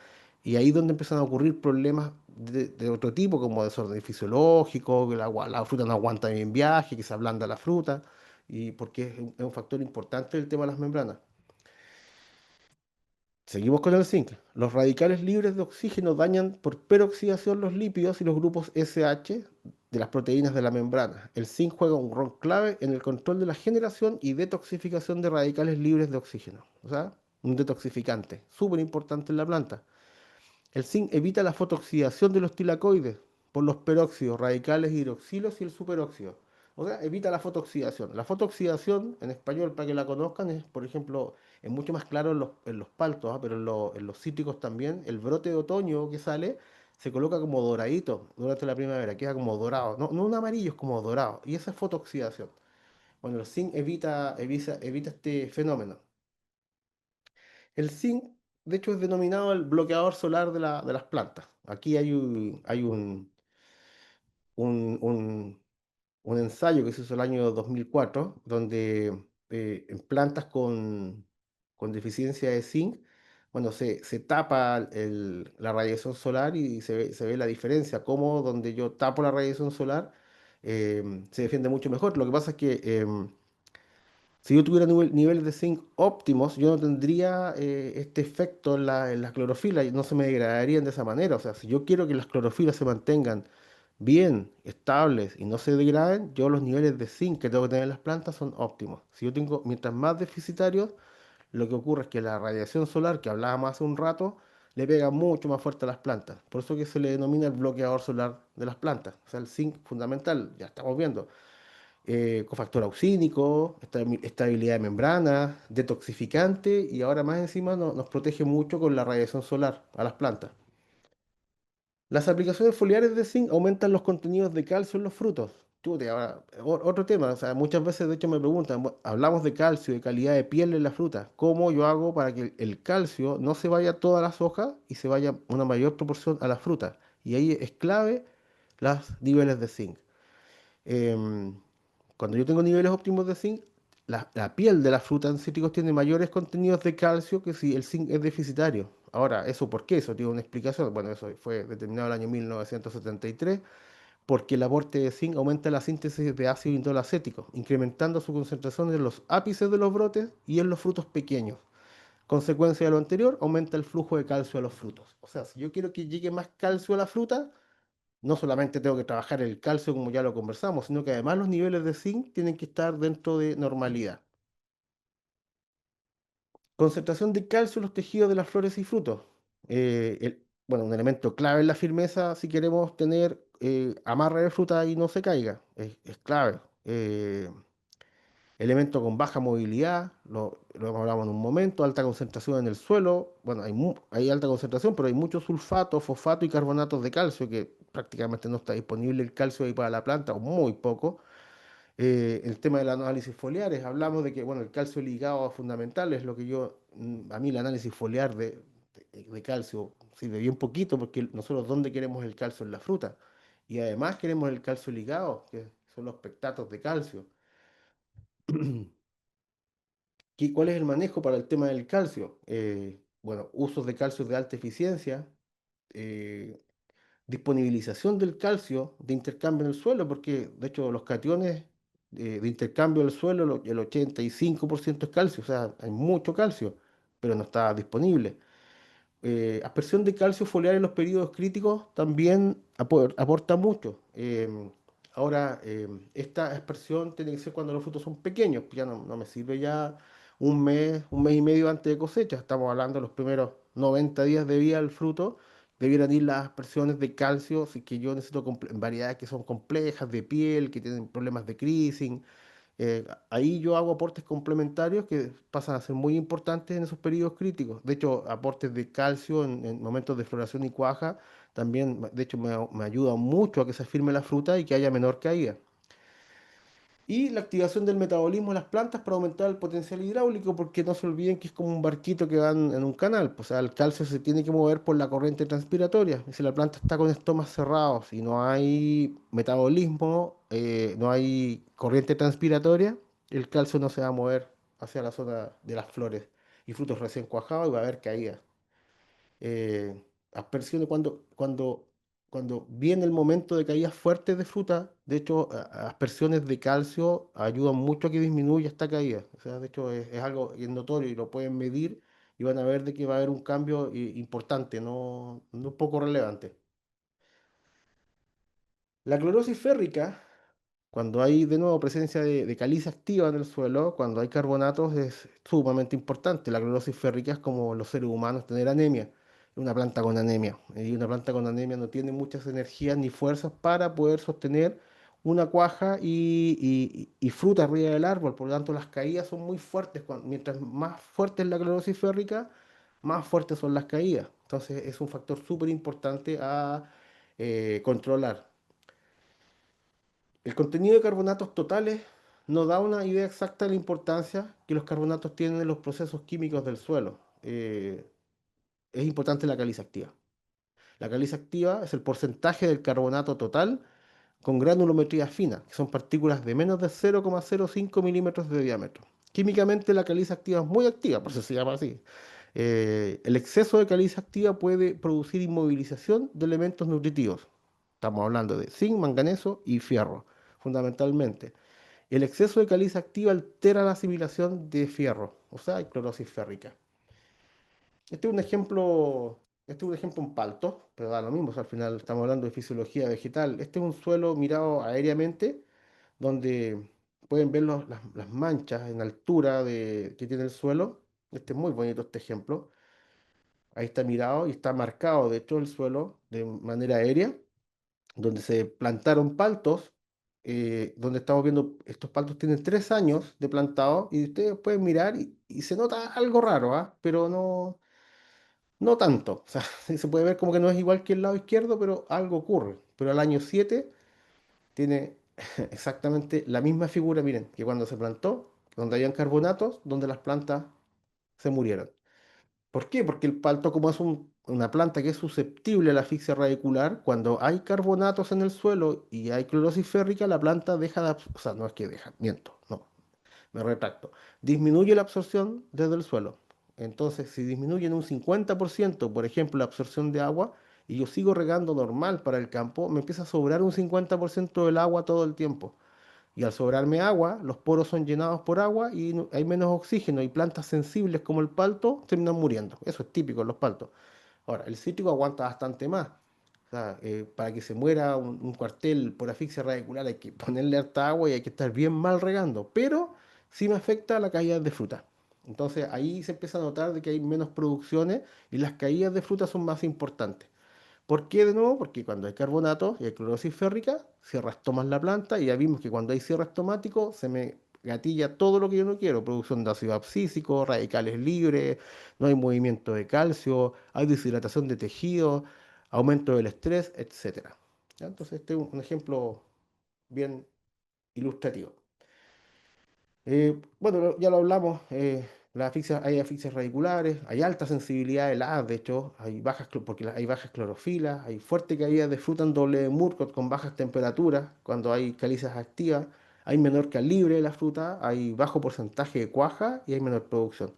Y ahí es donde empiezan a ocurrir problemas de otro tipo, como desorden fisiológico, que la fruta no aguanta bien viaje, que se ablanda la fruta, y porque es un factor importante el tema de las membranas. Seguimos con el zinc. Los radicales libres de oxígeno dañan por peroxidación los lípidos y los grupos SH de las proteínas de la membrana. El zinc juega un rol clave en el control de la generación y detoxificación de radicales libres de oxígeno. O sea, un detoxificante, súper importante en la planta. El zinc evita la fotooxidación de los tilacoides por los peróxidos, radicales hidroxilos y el superóxido. O sea, evita la fotooxidación. La fotooxidación, en español, para que la conozcan, es, por ejemplo, es mucho más claro en los paltos, pero en los cítricos también. El brote de otoño que sale se coloca como doradito durante la primavera, queda como dorado. No, no un amarillo, es como dorado. Y esa es fotooxidación. Bueno, el zinc evita este fenómeno. El zinc, de hecho, es denominado el bloqueador solar de las plantas. Aquí un- un- un ensayo que se hizo el año 2004, donde en plantas con deficiencia de zinc, bueno, se tapa la radiación solar y se ve la diferencia, cómo donde yo tapo la radiación solar se defiende mucho mejor. Lo que pasa es que si yo tuviera niveles de zinc óptimos, yo no tendría este efecto en la clorofila y no se me degradarían de esa manera. O sea, si yo quiero que las clorofilas se mantengan bien, estables y no se degraden, yo los niveles de zinc que tengo que tener en las plantas son óptimos. Si yo tengo, mientras más deficitarios, lo que ocurre es que la radiación solar que hablábamos hace un rato le pega mucho más fuerte a las plantas. Por eso que se le denomina el bloqueador solar de las plantas. O sea, el zinc fundamental, ya estamos viendo cofactor auxínico, estabilidad de membrana, detoxificante y ahora más encima nos protege mucho con la radiación solar a las plantas. Las aplicaciones foliares de zinc aumentan los contenidos de calcio en los frutos. Chute, ahora, otro tema, o sea, muchas veces de hecho me preguntan, hablamos de calcio, de calidad de piel en la fruta, ¿cómo yo hago para que el calcio no se vaya a todas las hojas y se vaya una mayor proporción a la fruta? Y ahí es clave los niveles de zinc. Em, Cuando yo tengo niveles óptimos de zinc, la piel de las frutas en cítricos tiene mayores contenidos de calcio que si el zinc es deficitario. Ahora, ¿eso por qué? Eso tiene una explicación. Bueno, eso fue determinado en el año 1973, porque el aporte de zinc aumenta la síntesis de ácido indol acético, incrementando su concentración en los ápices de los brotes y en los frutos pequeños. Consecuencia de lo anterior, aumenta el flujo de calcio a los frutos. O sea, si yo quiero que llegue más calcio a la fruta, no solamente tengo que trabajar el calcio como ya lo conversamos, sino que además los niveles de zinc tienen que estar dentro de normalidad. Concentración de calcio en los tejidos de las flores y frutos. Bueno, un elemento clave en la firmeza si queremos tener amarre de fruta y no se caiga. Es clave. Elemento con baja movilidad, lo hablamos en un momento, alta concentración en el suelo. Bueno, hay alta concentración, pero hay mucho sulfato, fosfato y carbonatos de calcio, que prácticamente no está disponible el calcio ahí para la planta, o muy poco. El tema del análisis foliares, hablamos de que, bueno, el calcio ligado a fundamental es lo que a mí el análisis foliar de calcio sirve bien poquito, porque nosotros, ¿dónde queremos el calcio en la fruta? Y además queremos el calcio ligado, que son los pectatos de calcio. ¿Cuál es el manejo para el tema del calcio? Bueno, usos de calcio de alta eficiencia, eh, disponibilización del calcio de intercambio en el suelo, porque de hecho los cationes de intercambio del suelo, el 85% es calcio, o sea, hay mucho calcio, pero no está disponible. Aspersión de calcio foliar en los periodos críticos también aporta mucho. Ahora, esta aspersión tiene que ser cuando los frutos son pequeños, ya no me sirve ya un mes y medio antes de cosecha. Estamos hablando de los primeros 90 días de vida del fruto. Debieran ir las aspersiones de calcio, si es que yo necesito variedades que son complejas, de piel, que tienen problemas de creasing. Ahí yo hago aportes complementarios que pasan a ser muy importantes en esos periodos críticos. De hecho, aportes de calcio en momentos de floración y cuaja también, de hecho, me ayuda mucho a que se firme la fruta y que haya menor caída. Y la activación del metabolismo de las plantas para aumentar el potencial hidráulico, porque no se olviden que es como un barquito que va en un canal. Pues, o sea, el calcio se tiene que mover por la corriente transpiratoria. Y si la planta está con estomas cerrados y no hay metabolismo, no hay corriente transpiratoria, el calcio no se va a mover hacia la zona de las flores y frutos recién cuajados y va a haber caída. eh, Aspersiones cuando viene el momento de caídas fuertes de fruta, de hecho, aspersiones de calcio ayudan mucho a que disminuya esta caída. O sea, de hecho, es algo que es notorio y lo pueden medir y van a ver de que va a haber un cambio importante, no poco relevante. La clorosis férrica, cuando hay de nuevo presencia de caliza activa en el suelo, cuando hay carbonatos, es sumamente importante. La clorosis férrica es como los seres humanos tener anemia, una planta con anemia. Y una planta con anemia no tiene muchas energías ni fuerzas para poder sostener una cuaja y fruta arriba del árbol. Por lo tanto, las caídas son muy fuertes. Mientras más fuerte es la clorosis férrica, más fuertes son las caídas. Entonces, es un factor súper importante a controlar. El contenido de carbonatos totales nos da una idea exacta de la importancia que los carbonatos tienen en los procesos químicos del suelo. Es importante la caliza activa. La caliza activa es el porcentaje del carbonato total con granulometría fina, que son partículas de menos de 0,05 milímetros de diámetro. Químicamente la caliza activa es muy activa, por eso se llama así. El exceso de caliza activa puede producir inmovilización de elementos nutritivos. Estamos hablando de zinc, manganeso y fierro, fundamentalmente. El exceso de caliza activa altera la asimilación de fierro, o sea, hay clorosis férrica. Este es un ejemplo en palto, pero da lo mismo, o sea, al final estamos hablando de fisiología vegetal. Este es un suelo mirado aéreamente, donde pueden ver las manchas en altura que tiene el suelo. Este es muy bonito este ejemplo. Ahí está mirado y está marcado, de hecho, el suelo de manera aérea, donde se plantaron paltos, donde estamos viendo, estos paltos tienen 3 años de plantado y ustedes pueden mirar y se nota algo raro, ¿ah? Pero no tanto. O sea, se puede ver como que no es igual que el lado izquierdo, pero algo ocurre. Pero al año 7 tiene exactamente la misma figura, miren, que cuando se plantó, donde habían carbonatos, donde las plantas se murieron. ¿Por qué? Porque el palto, como es una planta que es susceptible a la asfixia radicular, cuando hay carbonatos en el suelo y hay clorosis férrica, la planta deja de o sea, no es que deja, miento, no, me retracto, disminuye la absorción desde el suelo. Entonces, si disminuye en un 50%, por ejemplo, la absorción de agua, y yo sigo regando normal para el campo, me empieza a sobrar un 50% del agua todo el tiempo. Y al sobrarme agua, los poros son llenados por agua y hay menos oxígeno y plantas sensibles como el palto terminan muriendo. Eso es típico en los paltos. Ahora, el cítrico aguanta bastante más. O sea, para que se muera un cuartel por asfixia radicular hay que ponerle harta agua y hay que estar bien mal regando. Pero sí me afecta la caída de fruta. Entonces ahí se empieza a notar de que hay menos producciones y las caídas de fruta son más importantes. ¿Por qué de nuevo? Porque cuando hay carbonato y hay clorosis férrica, cierras tomas la planta y ya vimos que cuando hay cierre estomático se me gatilla todo lo que yo no quiero, producción de ácido abscísico, radicales libres, no hay movimiento de calcio, hay deshidratación de tejido, aumento del estrés, etcétera. ¿Ya? Entonces este es un ejemplo bien ilustrativo. Bueno, ya lo hablamos, Hay asfixias radiculares, hay alta sensibilidad heladas, de hecho, porque hay bajas clorofilas, hay fuerte caída de fruta en doble de Murcott con bajas temperaturas, cuando hay calizas activas, hay menor calibre de la fruta, hay bajo porcentaje de cuaja y hay menor producción,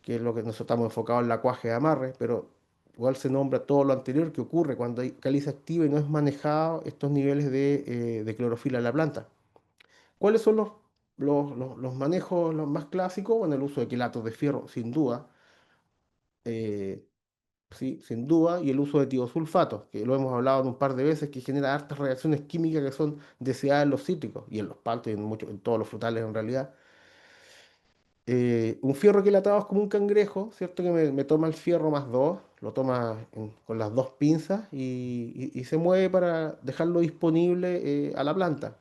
que es lo que nosotros estamos enfocados en la cuaja de amarre, pero igual se nombra todo lo anterior que ocurre cuando hay caliza activa y no es manejado estos niveles de clorofila en la planta. ¿Cuáles son los manejos los más clásicos? Bueno, el uso de quelatos de fierro, sin duda, eh, sí, sin duda, y el uso de tiosulfato, que lo hemos hablado en un par de veces, que genera hartas reacciones químicas que son deseadas en los cítricos y en los paltos y en todos los frutales en realidad. Un fierro quelatado es como un cangrejo, ¿cierto? Que me toma el fierro más dos, lo toma con las dos pinzas y se mueve para dejarlo disponible a la planta.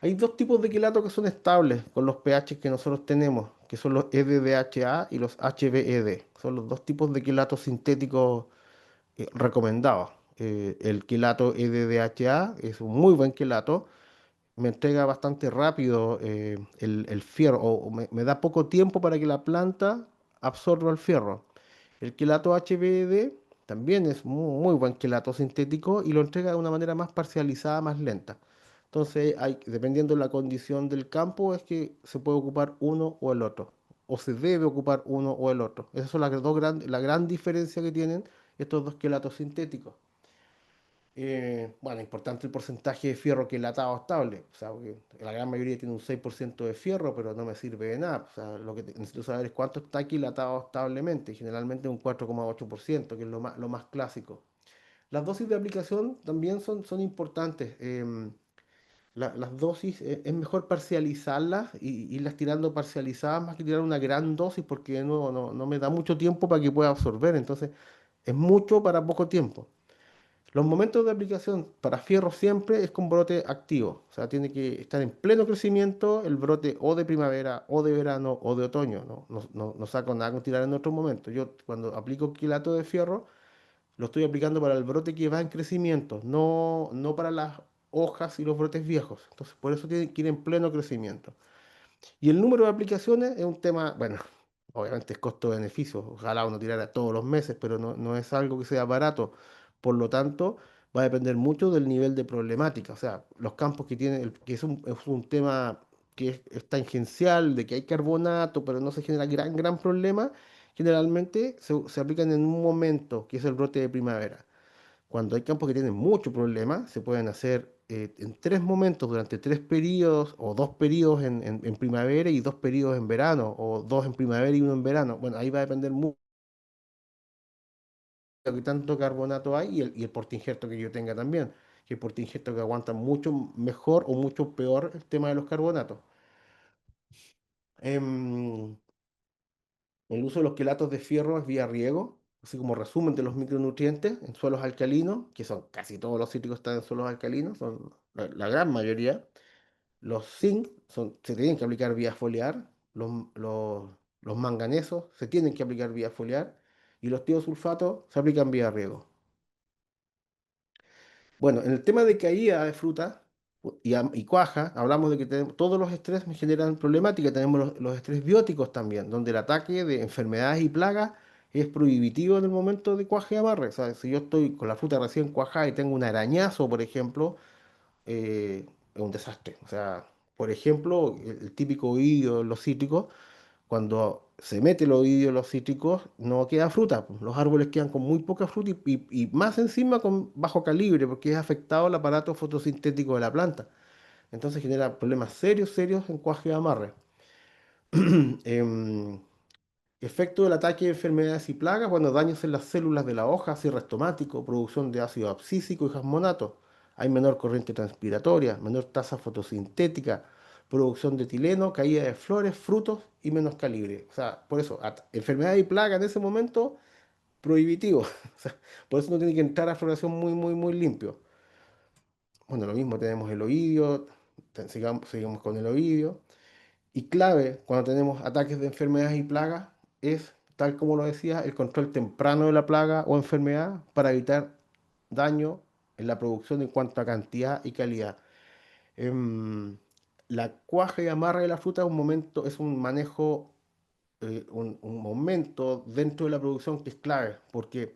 Hay dos tipos de quelato que son estables con los pH que nosotros tenemos, que son los EDDHA y los HBED. Son los dos tipos de quelatos sintéticos recomendados. El quelato EDDHA es un muy buen quelato, me entrega bastante rápido el fierro, o me da poco tiempo para que la planta absorba el fierro. El quelato HBD también es muy buen quelato sintético y lo entrega de una manera más parcializada, más lenta. Entonces, dependiendo de la condición del campo, es que se puede ocupar uno o el otro, o se debe ocupar uno o el otro. Esa es la gran diferencia que tienen estos dos quelatos sintéticos. Bueno, importante el porcentaje de fierro quelatado estable. O sea, porque la gran mayoría tiene un 6% de fierro, pero no me sirve de nada. O sea, lo que necesito saber es cuánto está quilatado establemente. Generalmente un 4,8%, que es lo más clásico. Las dosis de aplicación también son importantes. Las dosis es mejor parcializarlas y irlas tirando parcializadas más que tirar una gran dosis porque no me da mucho tiempo para que pueda absorber. Entonces, es mucho para poco tiempo. Los momentos de aplicación para fierro siempre es con brote activo, o sea, tiene que estar en pleno crecimiento el brote o de primavera o de verano o de otoño, no saco nada con tirar en otro momento. Yo cuando aplico quilato de fierro lo estoy aplicando para el brote que va en crecimiento, no para las hojas y los brotes viejos. Entonces, por eso tiene que ir en pleno crecimiento. Y el número de aplicaciones es un tema, bueno, obviamente es costo-beneficio, ojalá uno tirara todos los meses, pero no es algo que sea barato. Por lo tanto, va a depender mucho del nivel de problemática. O sea, los campos que tienen, que es un tema que es tangencial, de que hay carbonato, pero no se genera gran problema, generalmente se aplican en un momento, que es el brote de primavera. Cuando hay campos que tienen mucho problema, se pueden hacer en tres momentos durante tres periodos o dos periodos en primavera y dos periodos en verano, o dos en primavera y uno en verano. Bueno, ahí va a depender mucho de qué tanto carbonato hay y el portainjerto que yo tenga también, que hay portainjertos que aguantan mucho mejor o mucho peor el tema de los carbonatos. Em, el uso de los quelatos de fierro es vía riego, así como resumen de los micronutrientes en suelos alcalinos, que son casi todos los cítricos están en suelos alcalinos, son la gran mayoría. Los zinc se tienen que aplicar vía foliar, los manganesos se tienen que aplicar vía foliar y los tiosulfatos se aplican vía riego. Bueno, en el tema de caída de fruta y cuaja, hablamos de que todos los estrés me generan problemática. Tenemos los estrés bióticos también, donde el ataque de enfermedades y plagas es prohibitivo en el momento de cuaje y amarre. O sea, si yo estoy con la fruta recién cuajada y tengo un arañazo, por ejemplo, es un desastre. O sea, por ejemplo, el típico oídio en los cítricos, cuando se mete el oídio en los cítricos, no queda fruta. Pues, los árboles quedan con muy poca fruta y más encima con bajo calibre, porque es afectado el aparato fotosintético de la planta. Entonces genera problemas serios en cuaje y amarre. Em, Efecto del ataque de enfermedades y plagas, bueno, daños en las células de la hoja, cierre estomático, producción de ácido abscísico y jasmonato. Hay menor corriente transpiratoria, menor tasa fotosintética, producción de etileno, caída de flores, frutos y menos calibre. O sea, por eso, enfermedad y plaga en ese momento, prohibitivo. O sea, por eso no tiene que entrar a floración muy limpio. Bueno, lo mismo tenemos el oidio, sigamos con el oidio. Y clave cuando tenemos ataques de enfermedades y plagas es, tal como lo decía, el control temprano de la plaga o enfermedad para evitar daño en la producción en cuanto a cantidad y calidad. Em, la cuaja y amarre de la fruta es un momento, es un manejo, un momento dentro de la producción que es clave, porque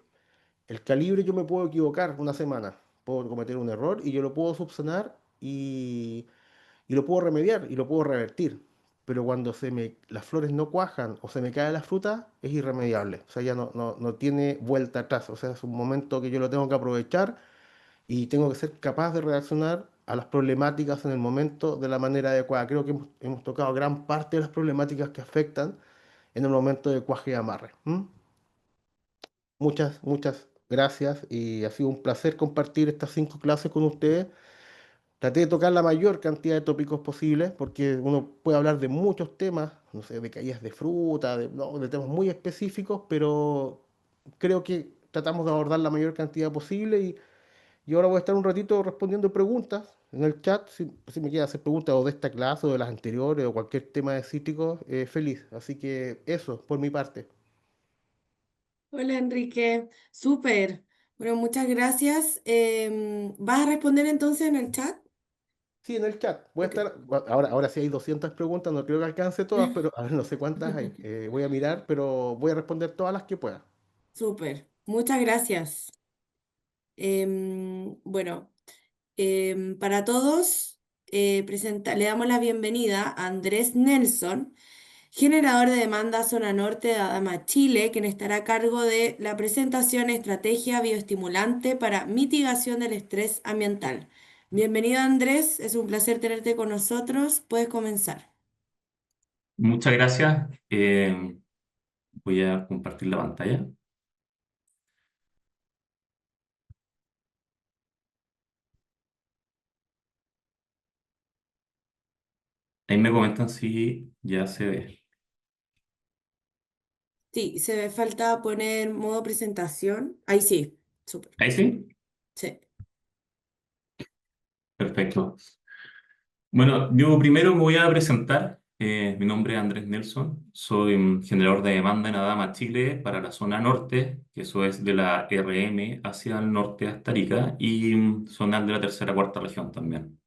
el calibre yo me puedo equivocar una semana, puedo cometer un error y yo lo puedo subsanar y lo puedo remediar y lo puedo revertir. Pero cuando las flores no cuajan o se me cae la fruta, es irremediable. O sea, ya no tiene vuelta atrás. O sea, es un momento que yo lo tengo que aprovechar y tengo que ser capaz de reaccionar a las problemáticas en el momento de la manera adecuada. Creo que hemos tocado gran parte de las problemáticas que afectan en el momento de cuaje y amarre. ¿M? Muchas gracias y ha sido un placer compartir estas 5 clases con ustedes. Traté de tocar la mayor cantidad de tópicos posibles porque uno puede hablar de muchos temas, no sé, de caídas de fruta, no, de temas muy específicos, pero creo que tratamos de abordar la mayor cantidad posible y ahora voy a estar un ratito respondiendo preguntas en el chat, si me quieren hacer preguntas o de esta clase o de las anteriores o cualquier tema de cítricos, feliz. Así que eso, por mi parte. Hola Enrique, súper. Bueno, muchas gracias. ¿Vas a responder entonces en el chat? Sí, en el chat. Voy a Ok, estar, ahora sí hay 200 preguntas, no creo que alcance todas, pero a ver, no sé cuántas hay. Voy a mirar, pero voy a responder todas las que pueda. súper. Muchas gracias. Bueno, para todos, le damos la bienvenida a Andrés Nelson, generador de demanda Zona Norte de Adama, Chile, quien estará a cargo de la presentación Estrategia Bioestimulante para Mitigación del Estrés Ambiental. Bienvenido Andrés, es un placer tenerte con nosotros. Puedes comenzar. Muchas gracias. Voy a compartir la pantalla. Ahí me comentan si ya se ve. Sí, se me falta poner modo presentación. Ahí sí, súper. ¿Ahí sí? Sí. Perfecto. Bueno, yo primero me voy a presentar. Mi nombre es Andrés Nelson. Soy generador de demanda en Adama, Chile, para la zona norte, que eso es de la RM hacia el norte hasta Arica, y zona de la tercera cuarta región también.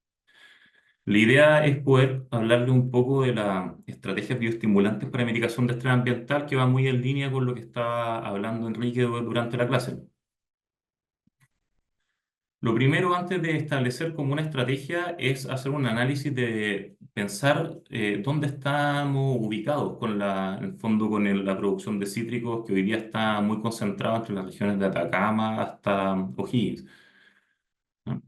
La idea es poder hablarle un poco de las estrategias bioestimulantes para mitigación de estrés ambiental, que va muy en línea con lo que estaba hablando Enrique durante la clase. Lo primero, antes de establecer como una estrategia, es hacer un análisis de pensar dónde estamos ubicados con en el fondo con la producción de cítricos, que hoy día está muy concentrada entre las regiones de Atacama hasta O'Higgins, ¿no?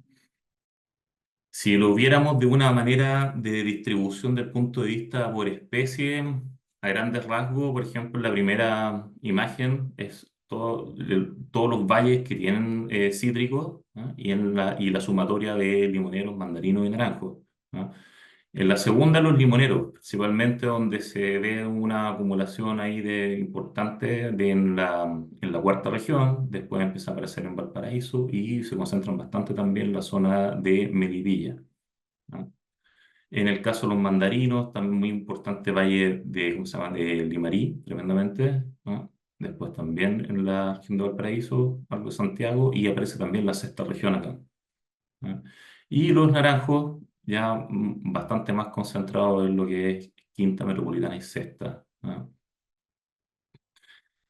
Si lo viéramos de una manera de distribución del punto de vista por especie, a grandes rasgos, por ejemplo, la primera imagen es todos los valles que tienen cítricos, ¿no? Y la sumatoria de limoneros, mandarinos y naranjos, ¿no? En la segunda, los limoneros, principalmente donde se ve una acumulación ahí de importante en la cuarta región, después empieza a aparecer en Valparaíso y se concentran bastante también en la zona de Melipilla, ¿no? En el caso de los mandarinos, también muy importante valle de, ¿cómo se llama?, de Limarí, tremendamente, ¿no? Después también en la región de Valparaíso, algo de Santiago, y aparece también la sexta región acá, ¿no? Y los naranjos, ya bastante más concentrados en lo que es quinta metropolitana y sexta, ¿no?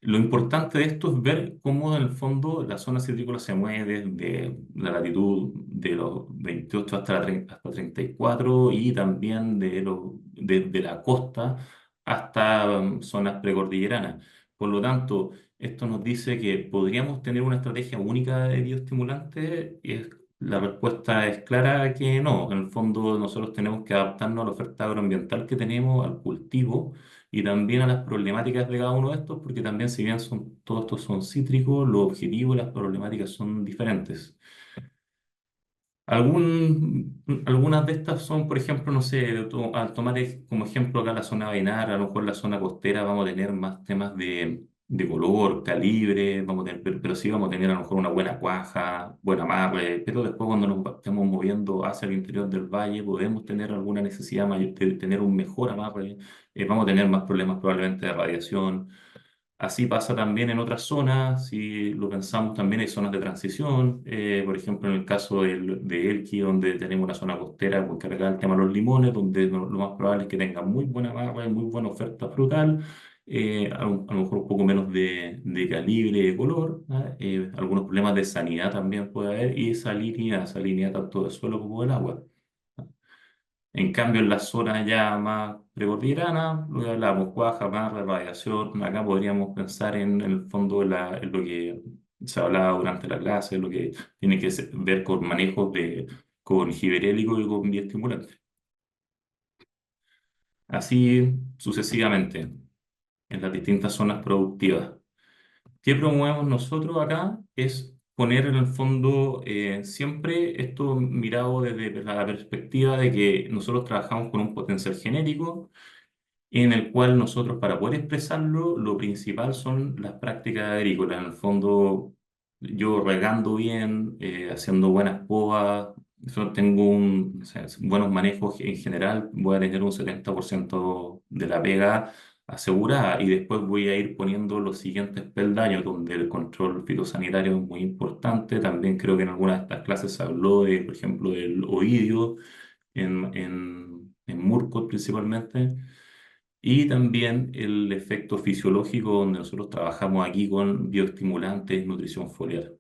Lo importante de esto es ver cómo en el fondo la zona citrícola se mueve desde la latitud de los 28 hasta, hasta 34 y también de la costa hasta zonas precordilleranas. Por lo tanto, esto nos dice que podríamos tener una estrategia única de bioestimulante y la respuesta es clara que no. En el fondo nosotros tenemos que adaptarnos a la oferta agroambiental que tenemos, al cultivo y también a las problemáticas de cada uno de estos, porque también si bien todos estos son cítricos, los objetivos y las problemáticas son diferentes. Algunas de estas son, por ejemplo, no sé, al tomar como ejemplo acá la zona venar, a lo mejor la zona costera vamos a tener más temas de color, calibre, vamos a tener, pero sí vamos a tener a lo mejor una buena cuaja, buen amarre, pero después cuando nos estemos moviendo hacia el interior del valle podemos tener alguna necesidad mayor de tener un mejor amarre, vamos a tener más problemas probablemente de radiación. Así pasa también en otras zonas, si lo pensamos también hay zonas de transición, por ejemplo en el caso de Elqui, donde tenemos una zona costera muy cargada el tema de los limones, donde lo más probable es que tenga muy buena barra y muy buena oferta frutal, a lo mejor un poco menos de calibre y de color, ¿ah? Algunos problemas de sanidad también puede haber y salinidad tanto del suelo como del agua. En cambio, en las zonas ya más precordilleranas, lo que hablábamos, cuaja, barra, radiación, acá podríamos pensar en el fondo en lo que se hablaba durante la clase, lo que tiene que ver con manejos con giberélico y con bioestimulante. Así sucesivamente, en las distintas zonas productivas. ¿Qué promovemos nosotros acá? Es poner en el fondo siempre esto mirado desde la perspectiva de que nosotros trabajamos con un potencial genético en el cual nosotros para poder expresarlo, lo principal son las prácticas agrícolas. En el fondo, yo regando bien, haciendo buenas podas, tengo o sea, buenos manejos en general, voy a tener un 70% de la pega asegurada y después voy a ir poniendo los siguientes peldaños donde el control fitosanitario es muy importante. También creo que en algunas de estas clases se habló de, por ejemplo, del oidio en Murcos principalmente. Y también el efecto fisiológico donde nosotros trabajamos aquí con bioestimulantes y nutrición foliar.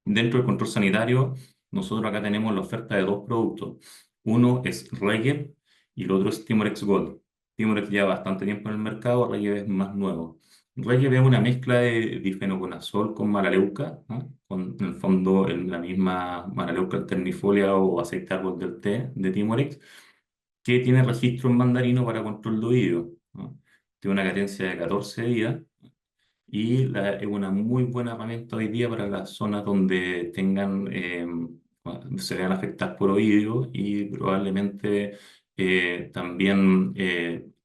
Dentro del control sanitario, nosotros acá tenemos la oferta de dos productos. Uno es Regep y el otro es Timorex Gold. Timorex lleva bastante tiempo en el mercado, Regep es más nuevo. Regep es una mezcla de difenoconazol con malaleuca, ¿no? Con en el fondo la misma malaleuca alternifolia o aceite de árbol del té de Timorex que tiene registro en mandarino para control de oído, ¿no? Tiene una cadencia de 14 días y es una muy buena herramienta hoy día para las zonas donde se vean afectadas por oído y probablemente también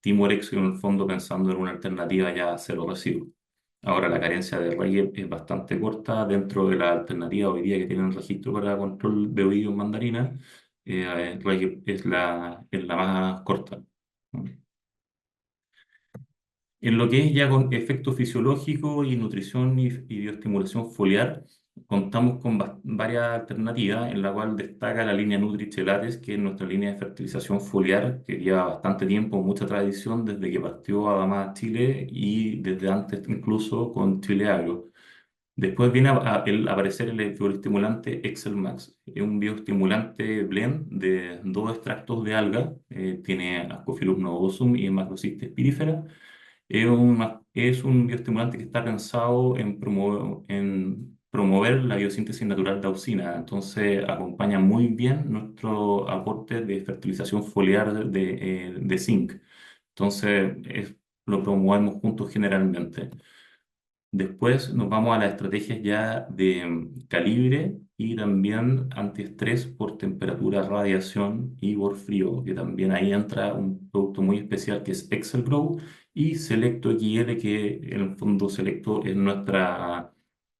Timorex en el fondo pensando en una alternativa ya a cero residuos. Ahora la carencia de Rey es bastante corta dentro de la alternativa hoy día que tienen registro para control de oído en mandarina. Rey es la más corta, ¿no? En lo que es ya con efecto fisiológico y nutrición y bioestimulación foliar, contamos con varias alternativas, en la cual destaca la línea Nutri-Chelates, que es nuestra línea de fertilización foliar, que lleva bastante tiempo, mucha tradición, desde que partió Adama Chile y desde antes incluso con Chile Agro. Después viene a aparecer el bioestimulante Excel Max. Es un bioestimulante blend de dos extractos de alga, tiene Ascophyllus novosum y Macrocystis pirífera. Es un bioestimulante que está pensado en promover la biosíntesis natural de auxina. Entonces, acompaña muy bien nuestro aporte de fertilización foliar de zinc. Entonces, lo promovemos juntos generalmente. Después nos vamos a las estrategias ya de calibre y también antiestrés por temperatura, radiación y por frío, que también ahí entra un producto muy especial que es Excel Grow y Selecto XL, que en el fondo Selecto es nuestra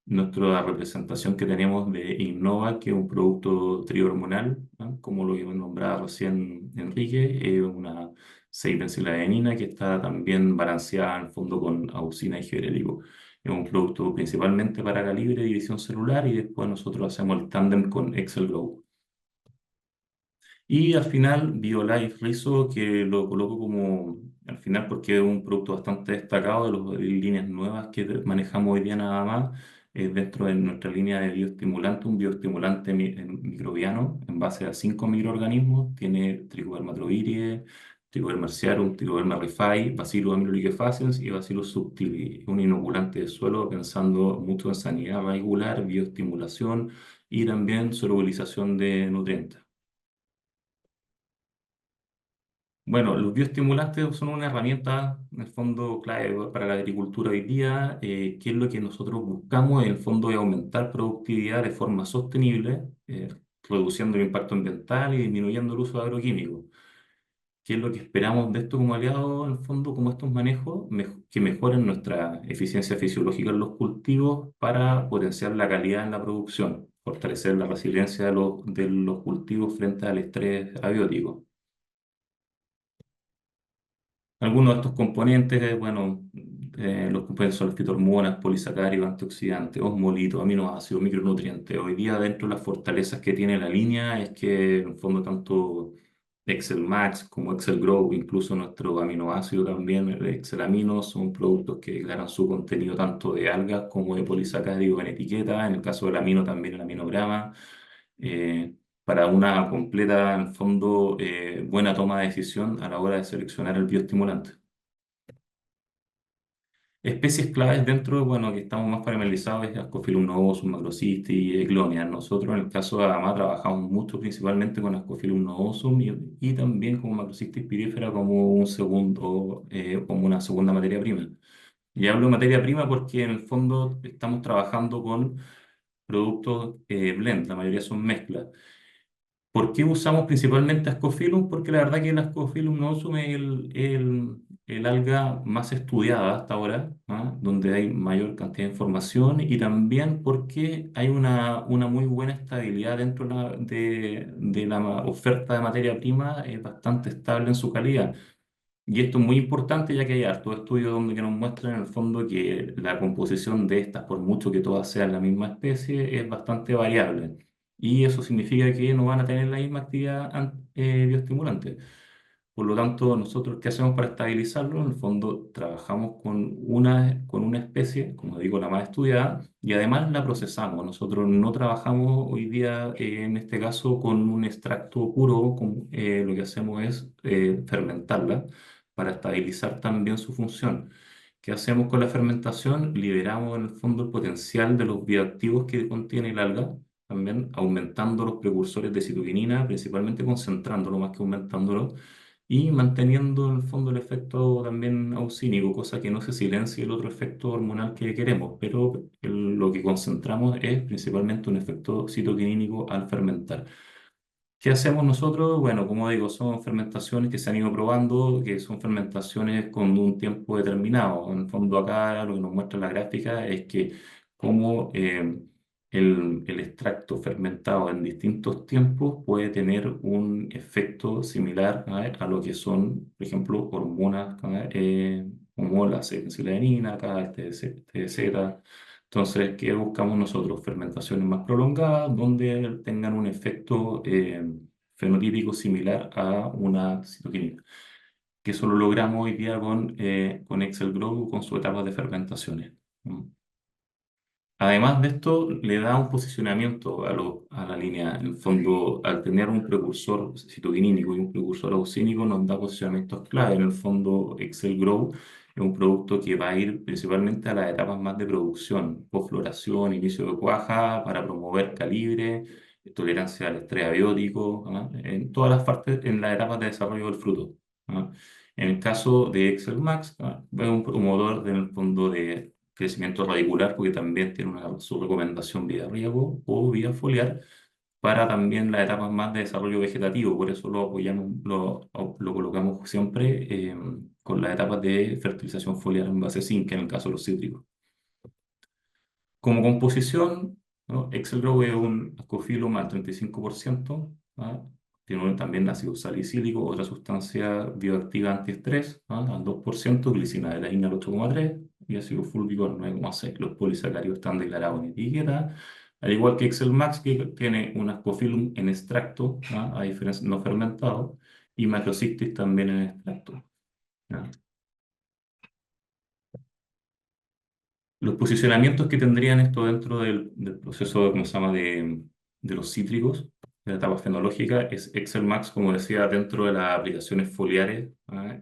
representación que tenemos de Innova, que es un producto trihormonal, ¿no? Como lo que nombraba recién Enrique, es una 6-benziladienina que está también balanceada en el fondo con auxina y giberelico. Es un producto principalmente para calibre y división celular y después nosotros hacemos el tándem con Excel Grow. Y al final, BioLife Rizo, que lo coloco como al final porque es un producto bastante destacado de las líneas nuevas que manejamos hoy día nada más, dentro de nuestra línea de bioestimulante, un bioestimulante microbiano en base a 5 microorganismos, tiene Trichoderma trovirie, Trichoderma marciarum, Trichoderma rifai, Bacillus aeruginosa y Bacillus subtilis, un inoculante de suelo pensando mucho en sanidad radicular, bioestimulación y también solubilización de nutrientes. Bueno, los bioestimulantes son una herramienta, en el fondo, clave para la agricultura hoy día. ¿Qué es lo que nosotros buscamos? En el fondo, es aumentar productividad de forma sostenible, reduciendo el impacto ambiental y disminuyendo el uso de agroquímicos. ¿Qué es lo que esperamos de esto como aliado, en el fondo, como estos manejos? Que mejoren nuestra eficiencia fisiológica en los cultivos para potenciar la calidad en la producción, fortalecer la resiliencia de los cultivos frente al estrés abiótico. Algunos de estos componentes, bueno, los componentes son las fitohormonas, polisacáridos, antioxidantes, osmolitos, aminoácidos, micronutrientes. Hoy día, dentro de las fortalezas que tiene la línea, es que en el fondo tanto Excel Max como Excel Grow, incluso nuestro aminoácido también, el Excel Amino, son productos que declaran su contenido tanto de algas como de polisacáridos en etiqueta. En el caso del amino, también el aminograma. eh, para una completa, en el fondo, buena toma de decisión a la hora de seleccionar el bioestimulante. Especies claves dentro, bueno, que estamos más familiarizados es Ascophyllum novosum, Macrocystis y Eglonia. Nosotros en el caso de AMA trabajamos mucho principalmente con Ascophyllum novosum y también con Macrocystis pirífera como un segundo, como una segunda materia prima. Y hablo de materia prima porque en el fondo estamos trabajando con productos blend, la mayoría son mezclas. ¿Por qué usamos principalmente Ascophyllum? Porque la verdad que el Ascophyllum novosum es el alga más estudiada hasta ahora, ¿ah? Donde hay mayor cantidad de información y también porque hay una muy buena estabilidad dentro de la oferta de materia prima, es bastante estable en su calidad. Y esto es muy importante ya que hay hartos estudios donde que nos muestran en el fondo que la composición de estas, por mucho que todas sean la misma especie, es bastante variable. Y eso significa que no van a tener la misma actividad bioestimulante. Por lo tanto, nosotros, ¿qué hacemos para estabilizarlo? En el fondo, trabajamos con una especie, como digo, la más estudiada, y además la procesamos. Nosotros no trabajamos hoy día, en este caso, con un extracto puro. Lo que hacemos es fermentarla para estabilizar también su función. ¿Qué hacemos con la fermentación? Liberamos en el fondo el potencial de los bioactivos que contiene el alga, también aumentando los precursores de citoquinina, principalmente concentrándolo más que aumentándolo, y manteniendo en el fondo el efecto también auxínico, cosa que no se silencie el otro efecto hormonal que queremos, pero lo que concentramos es principalmente un efecto citoquinínico al fermentar. ¿Qué hacemos nosotros? Bueno, como digo, son fermentaciones que se han ido probando, que son fermentaciones con un tiempo determinado. En el fondo acá lo que nos muestra la gráfica es que como el extracto fermentado en distintos tiempos puede tener un efecto similar a lo que son, por ejemplo, hormonas, como la acetilcilanina, acá TZ. Entonces, ¿qué buscamos nosotros? Fermentaciones más prolongadas, donde tengan un efecto fenotípico similar a una citoquinina, que eso lo logramos hoy día con Excel Grow, con su etapa de fermentaciones. ¿Mm? Además de esto, le da un posicionamiento a la línea. En el fondo, al tener un precursor citoquinínico y un precursor auxínico, nos da posicionamientos clave. En el fondo, Excel Grow es un producto que va a ir principalmente a las etapas más de producción, postfloración, inicio de cuaja, para promover calibre, tolerancia al estrés abiótico, ¿ah? En todas las partes, en las etapas de desarrollo del fruto. ¿Ah? En el caso de Excel Max, ¿ah? Es un promotor en el fondo de crecimiento radicular, porque también tiene su recomendación vía riego o vía foliar, para también las etapas más de desarrollo vegetativo. Por eso lo apoyamos, lo colocamos siempre con las etapas de fertilización foliar en base zinc, en el caso de los cítricos. Como composición, ¿no? Excel Grow es un ascofilo al 35%, ¿ah? Tiene también ácido salicílico, otra sustancia bioactiva antiestrés, ¿ah? Al 2%, glicina de la al 8,3% y ácido fúlvico al 9,6%. Los polisacáridos están declarados en etiqueta, al igual que Excel Max, que tiene un ascofilum en extracto, ¿ah? A diferencia no fermentado, y Macrocystis también en extracto, ¿ah? Los posicionamientos que tendrían esto dentro del proceso, ¿cómo se llama?, de los cítricos, de la etapa fenológica, es Excel Max, como decía, dentro de las aplicaciones foliares, ¿ah?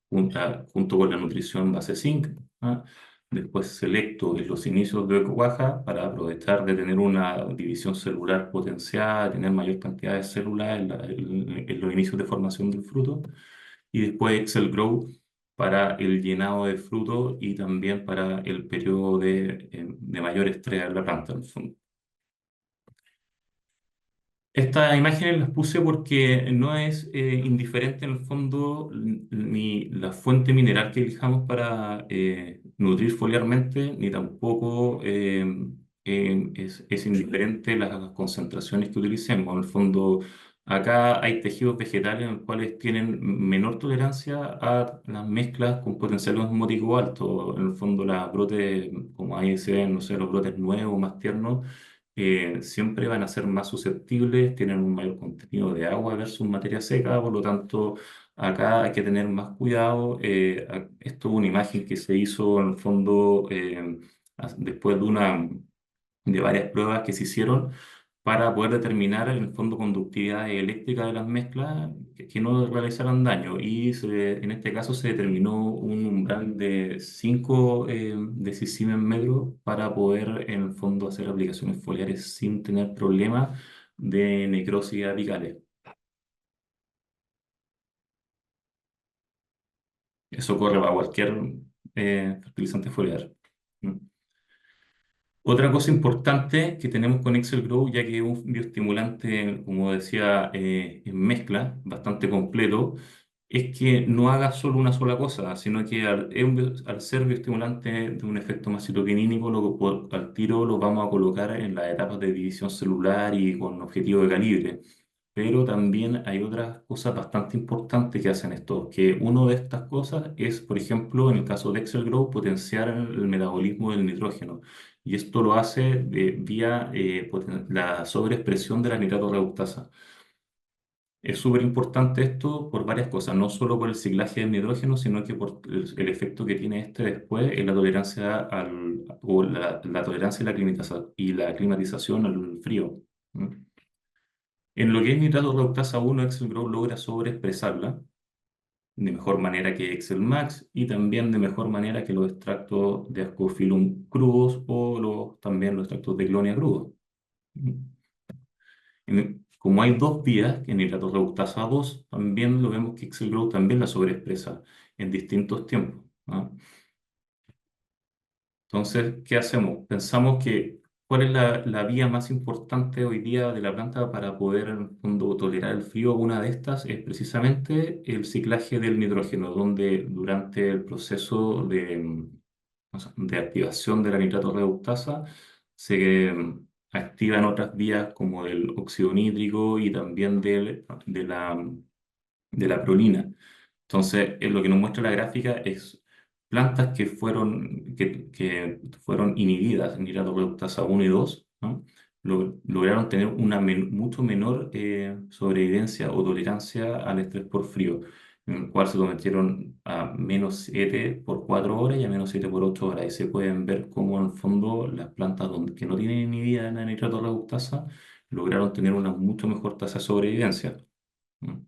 Junto con la nutrición base zinc, ¿ah? Después selecto en los inicios de ecocuaja para aprovechar de tener una división celular potenciada, tener mayor cantidad de células en los inicios de formación del fruto. Y después Excel Grow para el llenado de fruto y también para el periodo de mayor estrés en la planta, en el fondo. Estas imágenes las puse porque no es indiferente en el fondo ni la fuente mineral que elijamos para nutrir foliarmente, ni tampoco es indiferente las concentraciones que utilicemos. En el fondo, Acá hay tejidos vegetales en los cuales tienen menor tolerancia a las mezclas con potencial osmótico alto. En el fondo, los brotes, como ahí se ven, no sé, los brotes nuevos, más tiernos, siempre van a ser más susceptibles, tienen un mayor contenido de agua versus materia seca, por lo tanto, acá hay que tener más cuidado. Esto es una imagen que se hizo en el fondo después de varias pruebas que se hicieron para poder determinar en el fondo conductividad eléctrica de las mezclas que no realizaran daño. Y en este caso se determinó un umbral de 5 decisiemens para poder en el fondo hacer aplicaciones foliares sin tener problemas de necrosis apicales. Eso corre para cualquier fertilizante foliar. ¿Mm? Otra cosa importante que tenemos con Excel Grow, ya que es un bioestimulante, como decía, en mezcla, bastante completo, es que no haga solo una sola cosa, sino que al ser bioestimulante de un efecto más citoquinínico, al tiro lo vamos a colocar en las etapas de división celular y con objetivo de calibre. Pero también hay otras cosas bastante importantes que hacen esto, que una de estas cosas es, por ejemplo, en el caso de Excel Grow, potenciar el metabolismo del nitrógeno. Y esto lo hace vía la sobreexpresión de la nitrato reductasa. Es súper importante esto por varias cosas, no solo por el ciclaje del nitrógeno, sino que por el efecto que tiene este después en la tolerancia o la tolerancia y la climatización al frío. ¿Mm? En lo que es nitrato reductasa 1, Excel Grow logra sobreexpresarla de mejor manera que Excel Max y también de mejor manera que los extractos de Ascophyllum crudos o también los extractos de Glonia crudos. ¿Mm? Como hay dos vías, que en nitrato reductasa 2, también lo vemos que Excel Grow también la sobreexpresa en distintos tiempos. ¿No? Entonces, ¿qué hacemos? Pensamos que ¿cuál es la vía más importante hoy día de la planta para poder, en el fondo, tolerar el frío? Una de estas es precisamente el ciclaje del nitrógeno, donde durante el proceso o sea, de activación de la nitrato reductasa se activan otras vías como el óxido nítrico y también de la prolina. Entonces, lo que nos muestra la gráfica es plantas que fueron inhibidas en nitrato reductasa 1 y 2, ¿no? Lograron tener una mucho menor sobrevivencia o tolerancia al estrés por frío, en el cual se sometieron a -7 por 4 horas y a -7 por 8 horas. Y se pueden ver cómo en el fondo las plantas que no tienen inhibida la nitrato reductasa lograron tener una mucho mejor tasa de sobrevivencia. ¿No?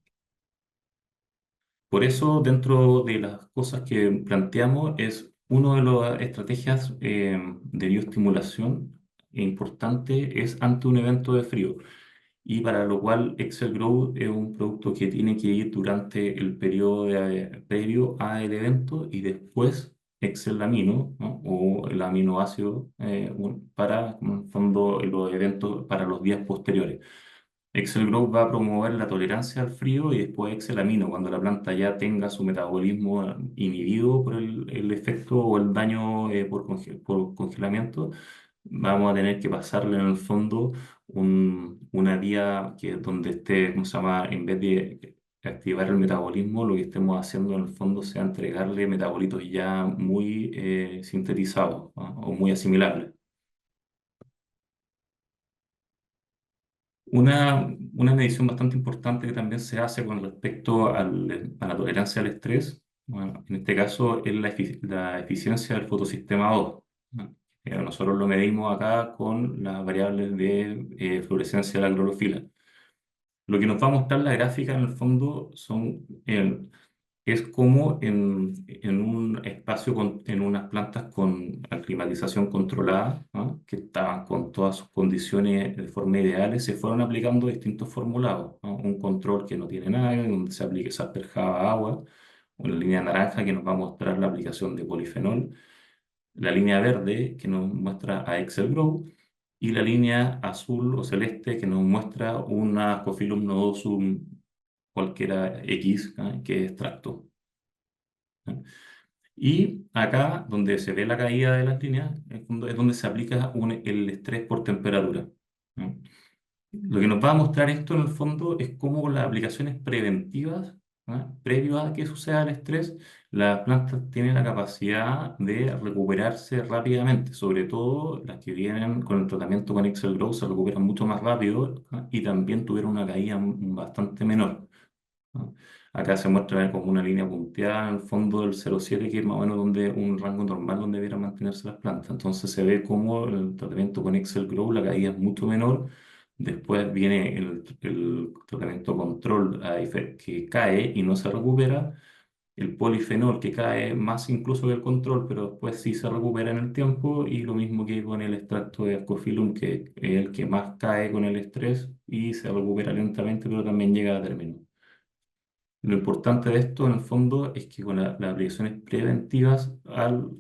Por eso, dentro de las cosas que planteamos, es una de las estrategias de bioestimulación importante es ante un evento de frío. Y para lo cual Excel Grow es un producto que tiene que ir durante el periodo previo al evento y después Excel Amino, ¿no? O el aminoácido para, en el fondo, los eventos para los días posteriores. Excel Growth va a promover la tolerancia al frío y después Excel Amino, cuando la planta ya tenga su metabolismo inhibido por el efecto o el daño por congelamiento, vamos a tener que pasarle en el fondo una vía donde esté, ¿cómo se llama? En vez de activar el metabolismo, lo que estemos haciendo en el fondo sea entregarle metabolitos ya muy sintetizados, ¿no? O muy asimilables. Una medición bastante importante que también se hace con respecto a la tolerancia al estrés, bueno, en este caso es la eficiencia del fotosistema 2. ¿No? Nosotros lo medimos acá con las variables de fluorescencia de la clorofila. Lo que nos va a mostrar la gráfica en el fondo es como en un espacio, en unas plantas con climatización controlada, ¿no? Que estaban con todas sus condiciones de forma ideales, se fueron aplicando distintos formulados, ¿no? Un control que no tiene nada, donde se asperjaba agua, una línea naranja que nos va a mostrar la aplicación de polifenol, la línea verde que nos muestra a Excel Grow, y la línea azul o celeste que nos muestra una Ascophyllum nodosum cualquiera X, ¿no? Que es extracto. ¿No? Y acá, donde se ve la caída de las líneas, en el fondo es donde se aplica el estrés por temperatura. ¿No? Lo que nos va a mostrar esto en el fondo es cómo las aplicaciones preventivas, ¿ah? Previo a que suceda el estrés, las plantas tienen la capacidad de recuperarse rápidamente, sobre todo las que vienen con el tratamiento con Excel Growth se recuperan mucho más rápido, ¿ah? Y también tuvieron una caída bastante menor, ¿no? Acá se muestra como una línea punteada en el fondo del 0,7, que es más o menos donde, un rango normal donde debieran mantenerse las plantas. Entonces se ve como el tratamiento con Excel Grow, la caída es mucho menor. Después viene el tratamiento control que cae y no se recupera. El polifenol que cae más incluso que el control, pero después sí se recupera en el tiempo. Y lo mismo que con el extracto de Ascophyllum, que es el que más cae con el estrés y se recupera lentamente, pero también llega a término. Lo importante de esto, en el fondo, es que con las aplicaciones preventivas al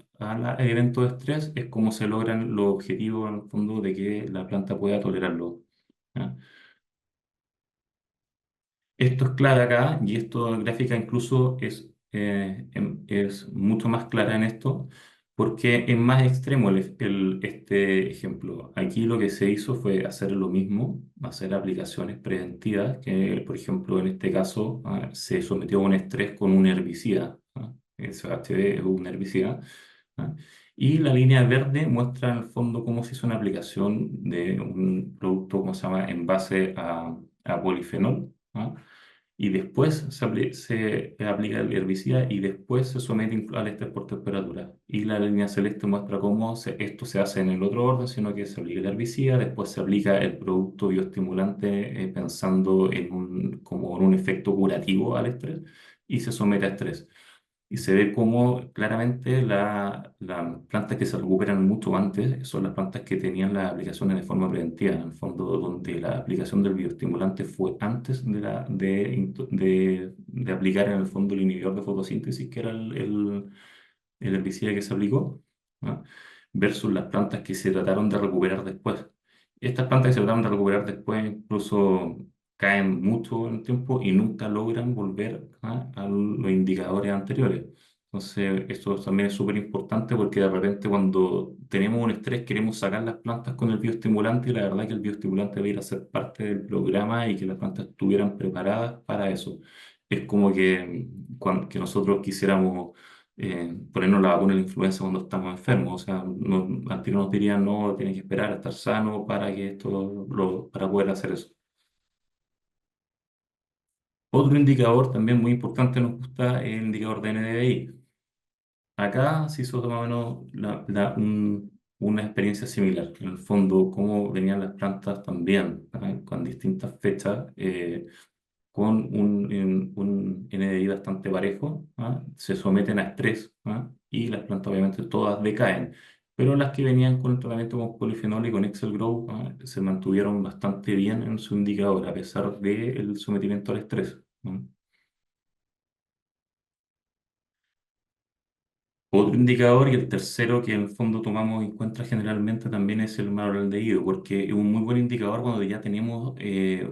evento de estrés es como se logran los objetivos, en el fondo, de que la planta pueda tolerarlo. ¿Ya? Esto es clave acá y esta gráfica incluso es mucho más clara en esto porque es más extremo este ejemplo. Aquí lo que se hizo fue hacer lo mismo, hacer aplicaciones preventivas, que por ejemplo en este caso se sometió a un estrés con un herbicida. El CHB es un herbicida. ¿Ah? Y la línea verde muestra en el fondo cómo se hizo una aplicación de un producto, ¿cómo se llama?, en base a polifenol. ¿Ah? Y después se aplica el herbicida y después se somete al estrés por temperatura. Y la línea celeste muestra cómo esto se hace en el otro orden, sino que se aplica el herbicida, después se aplica el producto bioestimulante pensando como en un efecto curativo al estrés y se somete a estrés. Y se ve cómo claramente las plantas que se recuperan mucho antes son las plantas que tenían las aplicaciones de forma preventiva, en el fondo donde la aplicación del bioestimulante fue antes de aplicar en el fondo el inhibidor de fotosíntesis, que era el herbicida que se aplicó, ¿no? Versus las plantas que se trataron de recuperar después. Estas plantas que se trataron de recuperar después incluso caen mucho en el tiempo y nunca logran volver a los indicadores anteriores. Entonces, esto también es súper importante porque de repente cuando tenemos un estrés queremos sacar las plantas con el bioestimulante y la verdad que el bioestimulante va a ir a ser parte del programa y que las plantas estuvieran preparadas para eso. Es como que nosotros quisiéramos ponernos la vacuna de la influenza cuando estamos enfermos. O sea, al tiro nos dirían, no, tienes que esperar a estar sano para que para poder hacer eso. Otro indicador también muy importante nos gusta es el indicador de NDVI. Acá se hizo más o menos una experiencia similar. En el fondo, cómo venían las plantas también, con distintas fechas. Con un NDI bastante parejo, se someten a estrés, y las plantas obviamente todas decaen, pero las que venían con el tratamiento con polifenol y con Excel Grow se mantuvieron bastante bien en su indicador a pesar del sometimiento al estrés. Otro indicador y el tercero que en el fondo tomamos en cuenta generalmente también es el malaldehído, porque es un muy buen indicador cuando ya tenemos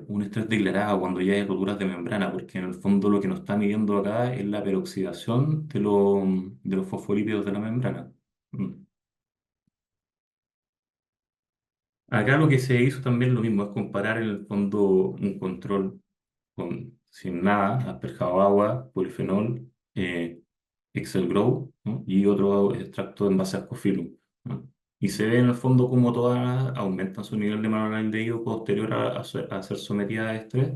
un estrés declarado, cuando ya hay roturas de membrana, porque en el fondo lo que nos está midiendo acá es la peroxidación de los fosfolípidos de la membrana. Mm. Acá lo que se hizo también lo mismo, es comparar en el fondo un control sin nada, asperjado agua, polifenol, Excel Grow, ¿no? Y otro extracto en base a Ascophyllum, ¿no? Y se ve en el fondo como todas aumentan su nivel de malonaldehído posterior a ser sometida a estrés,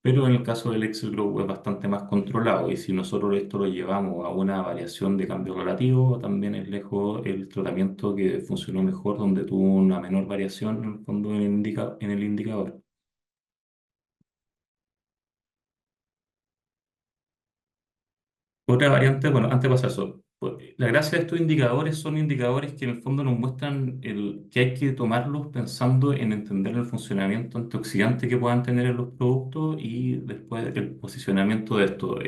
pero en el caso del Excel Grow es bastante más controlado y si nosotros esto lo llevamos a una variación de cambio relativo, también es lejos el tratamiento que funcionó mejor, donde tuvo una menor variación en el fondo en el indicador. Otra variante, bueno, antes de pasar eso, pues, la gracia de estos indicadores son indicadores que en el fondo nos muestran que hay que tomarlos pensando en entender el funcionamiento antioxidante que puedan tener en los productos y después el posicionamiento de esto.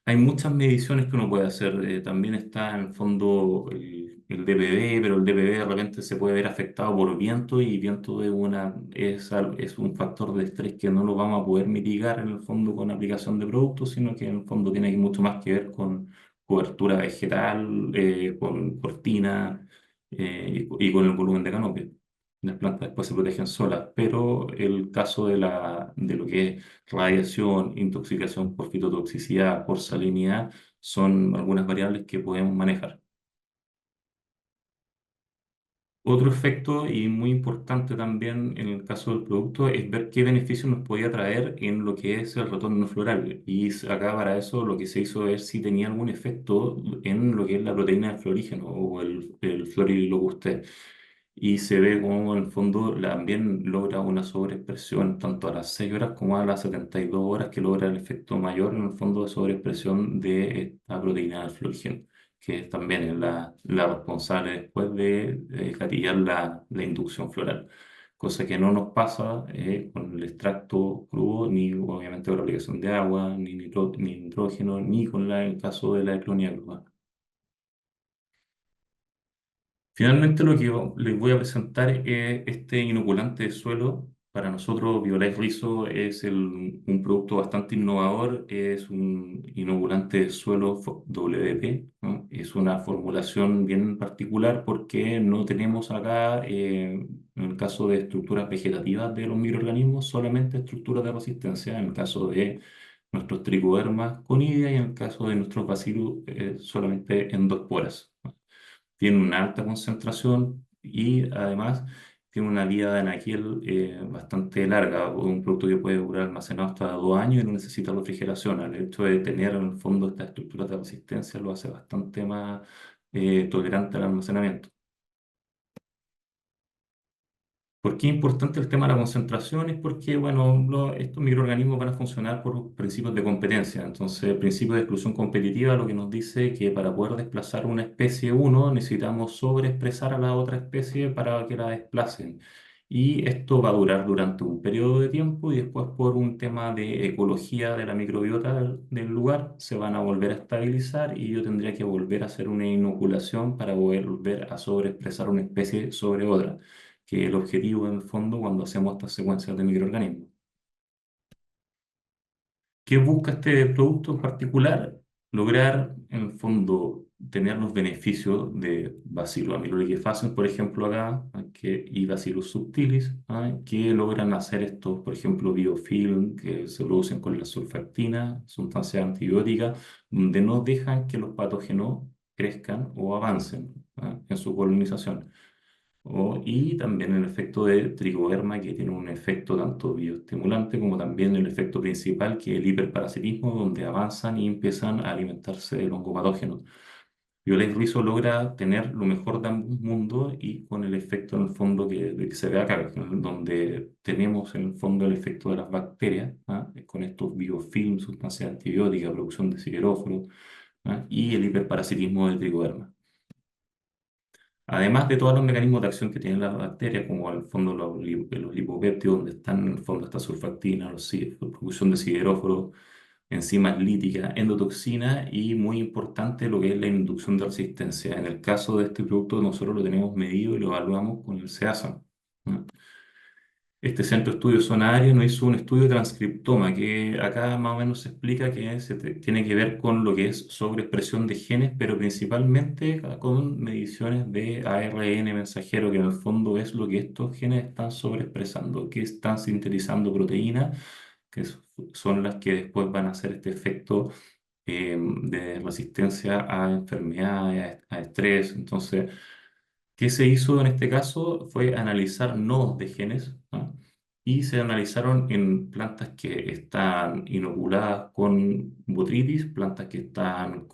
Hay muchas mediciones que uno puede hacer. También está en el fondo el DPB, pero el DPB de repente se puede ver afectado por viento y viento es un factor de estrés que no lo vamos a poder mitigar en el fondo con aplicación de productos, sino que en el fondo tiene mucho más que ver con cobertura vegetal, con cortina y con el volumen de canopia. Las plantas después se protegen solas, pero el caso de lo que es radiación, intoxicación por fitotoxicidad, por salinidad, son algunas variables que podemos manejar. Otro efecto y muy importante también en el caso del producto es ver qué beneficios nos podía traer en lo que es el retorno floral. Y acá para eso lo que se hizo es si tenía algún efecto en lo que es la proteína del florígeno o el Florilocuster. Y se ve como en el fondo también logra una sobreexpresión tanto a las 6 horas como a las 72 horas, que logra el efecto mayor en el fondo de sobreexpresión de esta proteína del florígeno, que también es la responsable después de gatillar la inducción floral, cosa que no nos pasa con el extracto crudo, ni obviamente con la aplicación de agua, ni nitrógeno, ni con el caso de la eclonía cruda. Finalmente, lo que les voy a presentar es este inoculante de suelo. Para nosotros, Biolife Rizo es un producto bastante innovador. Es un inoculante de suelo WP, ¿no? Es una formulación bien particular porque no tenemos acá, en el caso de estructuras vegetativas de los microorganismos, solamente estructuras de resistencia. En el caso de nuestros tricodermas conidia y en el caso de nuestros bacillus, solamente endosporas. Tiene una alta concentración y además tiene una vida de anaquel bastante larga, o un producto que puede durar almacenado hasta 2 años y no necesita refrigeración. El hecho de tener en el fondo estas estructuras de resistencia lo hace bastante más tolerante al almacenamiento. ¿Por qué es importante el tema de la concentración? Es porque, bueno, estos microorganismos van a funcionar por principios de competencia. Entonces, el principio de exclusión competitiva lo que nos dice que para poder desplazar una especie uno necesitamos sobreexpresar a la otra especie para que la desplacen. Y esto va a durar durante un periodo de tiempo y después por un tema de ecología de la microbiota del lugar se van a volver a estabilizar y yo tendría que volver a hacer una inoculación para volver a sobreexpresar una especie sobre otra, que es el objetivo en el fondo cuando hacemos estas secuencias de microorganismos. ¿Qué busca este producto en particular? Lograr, en el fondo, tener los beneficios de Bacillus aeruginosa, por ejemplo, acá, y Bacillus subtilis, que logran hacer estos, por ejemplo, biofilm que se producen con la sulfactina, sustancia antibiótica, donde no dejan que los patógenos crezcan o avancen, en su colonización. Y también el efecto de tricoderma, que tiene un efecto tanto bioestimulante como también el efecto principal, que es el hiperparasitismo, donde avanzan y empiezan a alimentarse del hongo patógeno. Violet Rizo logra tener lo mejor de ambos mundos y con el efecto en el fondo que se ve acá, donde tenemos en el fondo el efecto de las bacterias, con estos biofilms, sustancias antibióticas, producción de sideróforos, y el hiperparasitismo del tricoderma. Además de todos los mecanismos de acción que tienen las bacterias, como al fondo los lipopéptidos, donde están en el fondo esta surfactina, la producción de sideróforos, enzimas líticas, endotoxina y muy importante lo que es la inducción de resistencia. En el caso de este producto nosotros lo tenemos medido y lo evaluamos con el SEASA. Este centro de estudios Zona Área nos hizo un estudio de transcriptoma, que acá más o menos se explica que tiene que ver con lo que es sobreexpresión de genes, pero principalmente con mediciones de ARN mensajero, que en el fondo es lo que estos genes están sobreexpresando, que están sintetizando proteínas, que son las que después van a hacer este efecto de resistencia a enfermedades, a estrés. Entonces, ¿qué se hizo en este caso? Fue analizar nodos de genes, ¿no? Y se analizaron en plantas que están inoculadas con botrytis, plantas que están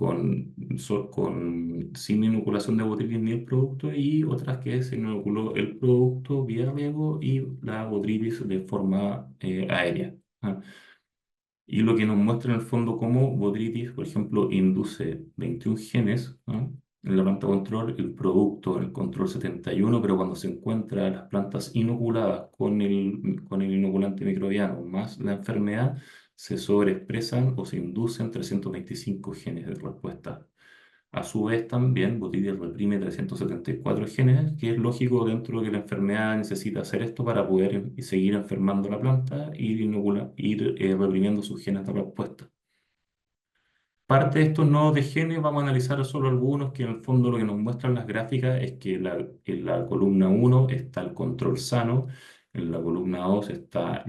sin inoculación de botrytis ni el producto, y otras que se inoculó el producto vía riego y la botrytis de forma aérea. ¿Ah? Y lo que nos muestra en el fondo cómo botrytis, por ejemplo, induce 21 genes, ¿no? En la planta control, el producto en el control 71, pero cuando se encuentra las plantas inoculadas con el inoculante microbiano más la enfermedad, se sobreexpresan o se inducen 325 genes de respuesta. A su vez, también botrytis reprime 374 genes, que es lógico dentro de que la enfermedad necesita hacer esto para poder seguir enfermando la planta y ir reprimiendo sus genes de respuesta. Parte de estos nodos de genes vamos a analizar solo algunos, que en el fondo lo que nos muestran las gráficas es que en la columna 1 está el control sano, en la columna 2 está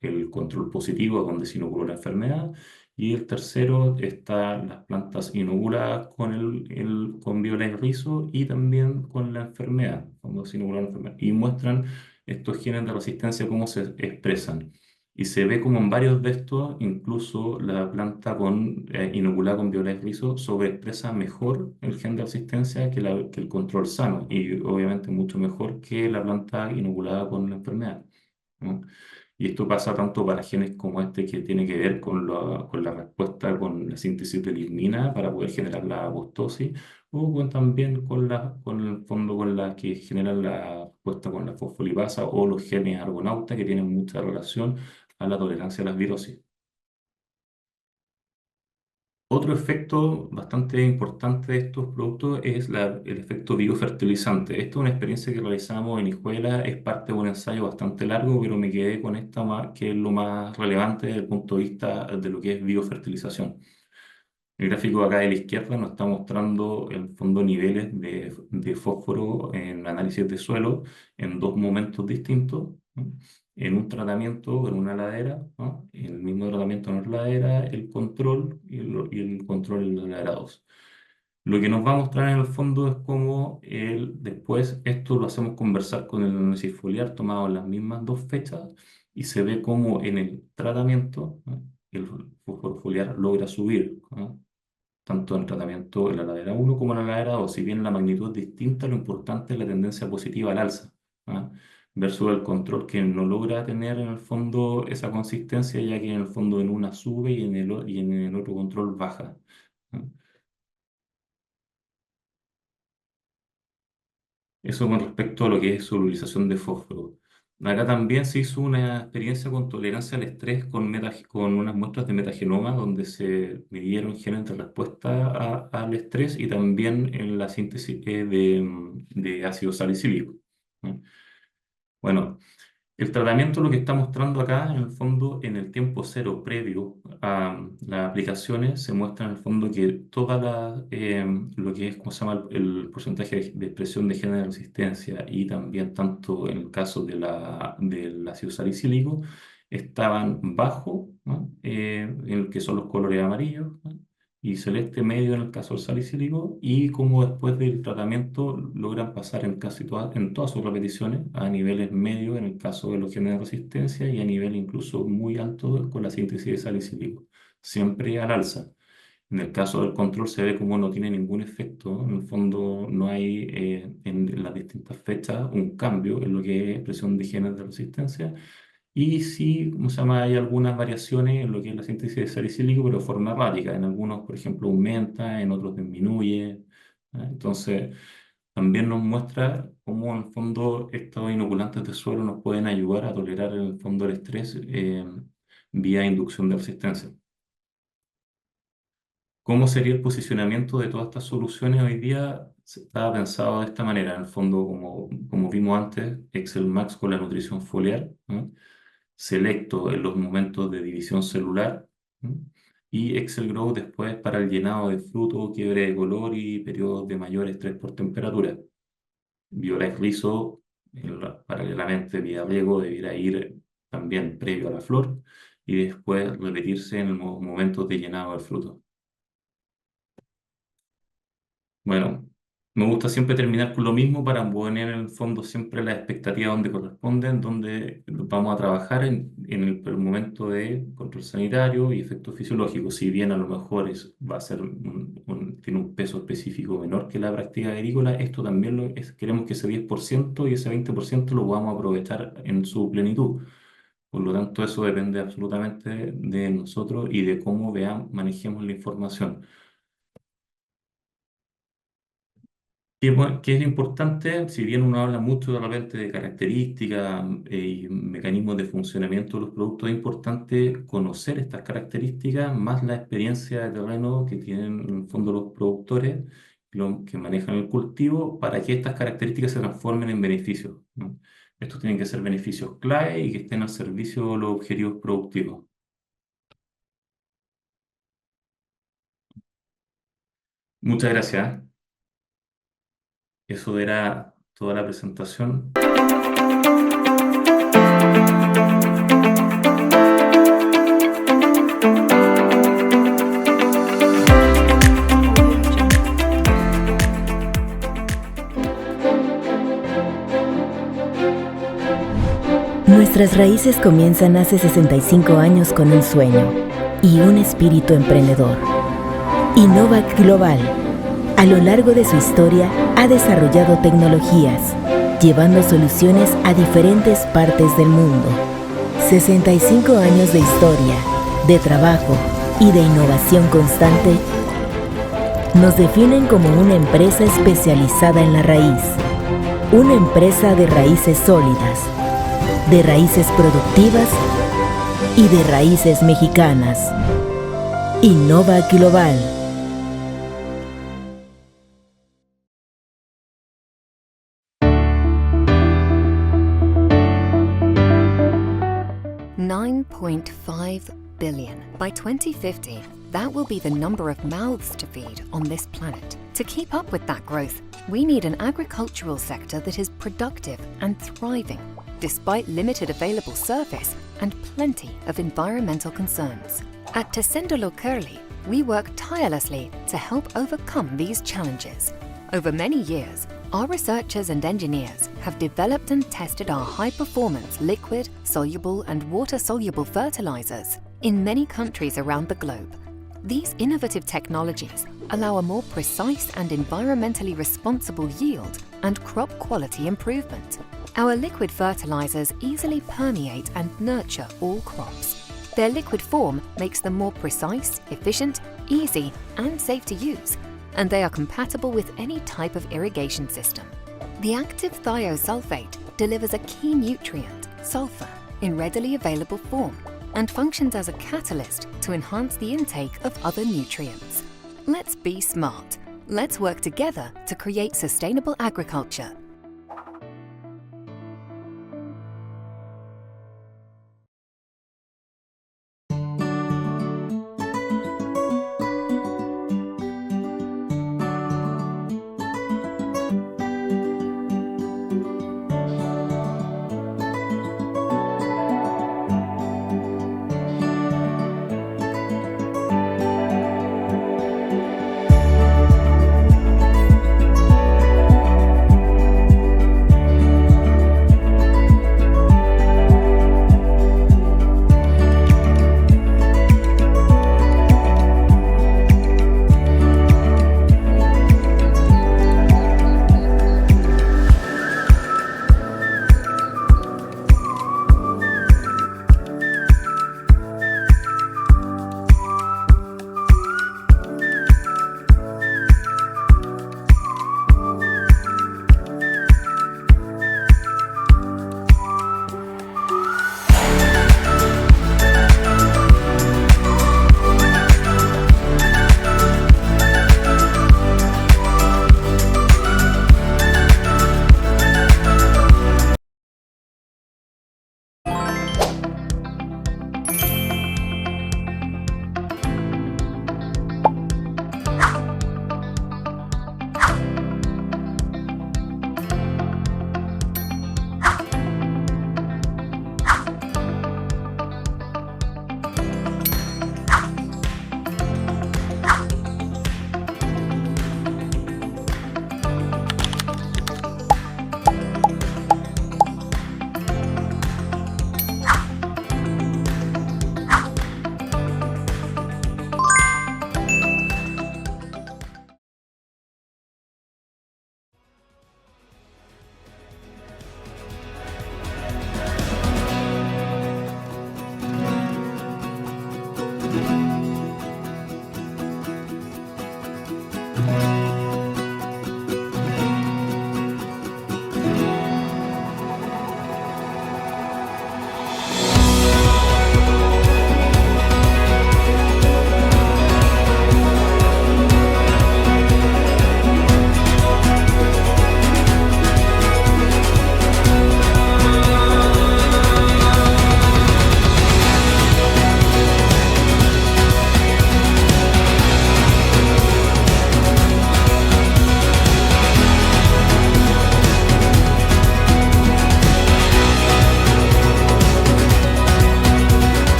el control positivo, donde se inoculó la enfermedad, y el tercero está las plantas inoculadas con Viola Rizo y también con la enfermedad, cuando se inoculó la enfermedad. Y muestran estos genes de resistencia, cómo se expresan. Y se ve como en varios de estos, incluso la planta inoculada con Viola Rizo sobreexpresa mejor el gen de asistencia que el control sano y obviamente mucho mejor que la planta inoculada con la enfermedad, ¿no? Y esto pasa tanto para genes como este que tiene que ver con la respuesta con la síntesis de lignina para poder generar la apostosis, o también con el fondo con la que generan la respuesta con la fosfolipasa o los genes argonauta que tienen mucha relación a la tolerancia a las virosis. Otro efecto bastante importante de estos productos es el efecto biofertilizante. Esta es una experiencia que realizamos en Hijuela, es parte de un ensayo bastante largo, pero me quedé con esta que es lo más relevante desde el punto de vista de lo que es biofertilización. El gráfico acá de la izquierda nos está mostrando en el fondo niveles de fósforo en análisis de suelo en dos momentos distintos, ¿no? En un tratamiento, en una ladera, ¿no? En el mismo tratamiento en otra ladera, el control y el control en la ladera 2. Lo que nos va a mostrar en el fondo es cómo después esto lo hacemos conversar con el análisis foliar tomado en las mismas dos fechas y se ve cómo en el tratamiento, ¿no? El fósforo foliar logra subir, ¿no? Tanto en tratamiento en la ladera 1 como en la ladera 2. Si bien la magnitud es distinta, lo importante es la tendencia positiva al alza, ¿ah? Versus el control que no logra tener en el fondo esa consistencia, ya que en el fondo en una sube y y en el otro control baja, ¿ah? Eso con respecto a lo que es solubilización de fósforo. Acá también se hizo una experiencia con tolerancia al estrés con unas muestras de metagenoma donde se midieron genes de respuesta al estrés y también en la síntesis de ácido salicílico, ¿no? Bueno, el tratamiento lo que está mostrando acá, en el fondo, en el tiempo cero previo a las aplicaciones, se muestra en el fondo que lo que es, ¿cómo se llama? El porcentaje de expresión de genes de resistencia y también tanto en el caso del ácido salicílico, estaban bajo, ¿no? En el que son los colores amarillos, ¿no? Y celeste medio en el caso del salicílico, y como después del tratamiento logran pasar en todas sus repeticiones a niveles medios en el caso de los genes de resistencia y a nivel incluso muy alto con la síntesis de salicílico, siempre al alza. En el caso del control se ve como no tiene ningún efecto, en el fondo no hay en las distintas fechas un cambio en lo que es expresión de genes de resistencia, y sí, ¿cómo se llama? Hay algunas variaciones en lo que es la síntesis de salicílico, pero de forma errática. En algunos, por ejemplo, aumenta, en otros disminuye, ¿ah? Entonces, también nos muestra cómo en el fondo estos inoculantes de suelo nos pueden ayudar a tolerar en el fondo el estrés vía inducción de resistencia. ¿Cómo sería el posicionamiento de todas estas soluciones hoy día? Estaba pensado de esta manera, en el fondo, como vimos antes, Excel Max con la nutrición foliar, ¿no? Selecto en los momentos de división celular, ¿no? Y Excel Grow después para el llenado de fruto, quiebre de color y periodos de mayor estrés por temperatura. Viola Rizo, paralelamente vía riego, debiera ir también previo a la flor y después repetirse en los momentos de llenado del fruto. Bueno, me gusta siempre terminar con lo mismo para poner en el fondo siempre las expectativas donde corresponden, donde vamos a trabajar en el momento de control sanitario y efectos fisiológicos. Si bien a lo mejor va a ser tiene un peso específico menor que la práctica agrícola, esto también queremos que ese 10% y ese 20% lo podamos aprovechar en su plenitud. Por lo tanto, eso depende absolutamente de nosotros y de cómo manejemos la información. Que es importante, si bien uno habla mucho de repente de características y mecanismos de funcionamiento de los productos, es importante conocer estas características, más la experiencia de terreno que tienen en el fondo los productores, que manejan el cultivo, para que estas características se transformen en beneficios, ¿no? Estos tienen que ser beneficios clave y que estén al servicio de los objetivos productivos. Muchas gracias. Eso era toda la presentación. Nuestras raíces comienzan hace 65 años con un sueño y un espíritu emprendedor. Innovac Global, a lo largo de su historia, ha desarrollado tecnologías, llevando soluciones a diferentes partes del mundo. 65 años de historia, de trabajo y de innovación constante nos definen como una empresa especializada en la raíz, una empresa de raíces sólidas, de raíces productivas y de raíces mexicanas. Innovac Global. $9.5 billion. By 2050, that will be the number of mouths to feed on this planet. To keep up with that growth, we need an agricultural sector that is productive and thriving, despite limited available surface and plenty of environmental concerns. At Tessenderlo Curly, we work tirelessly to help overcome these challenges. Over many years, our researchers and engineers have developed and tested our high-performance liquid, soluble and water-soluble fertilizers in many countries around the globe. These innovative technologies allow a more precise and environmentally responsible yield and crop quality improvement. Our liquid fertilizers easily permeate and nurture all crops. Their liquid form makes them more precise, efficient, easy, and safe to use, and they are compatible with any type of irrigation system. The active thiosulfate delivers a key nutrient, sulfur, in readily available form and functions as a catalyst to enhance the intake of other nutrients. Let's be smart. Let's work together to create sustainable agriculture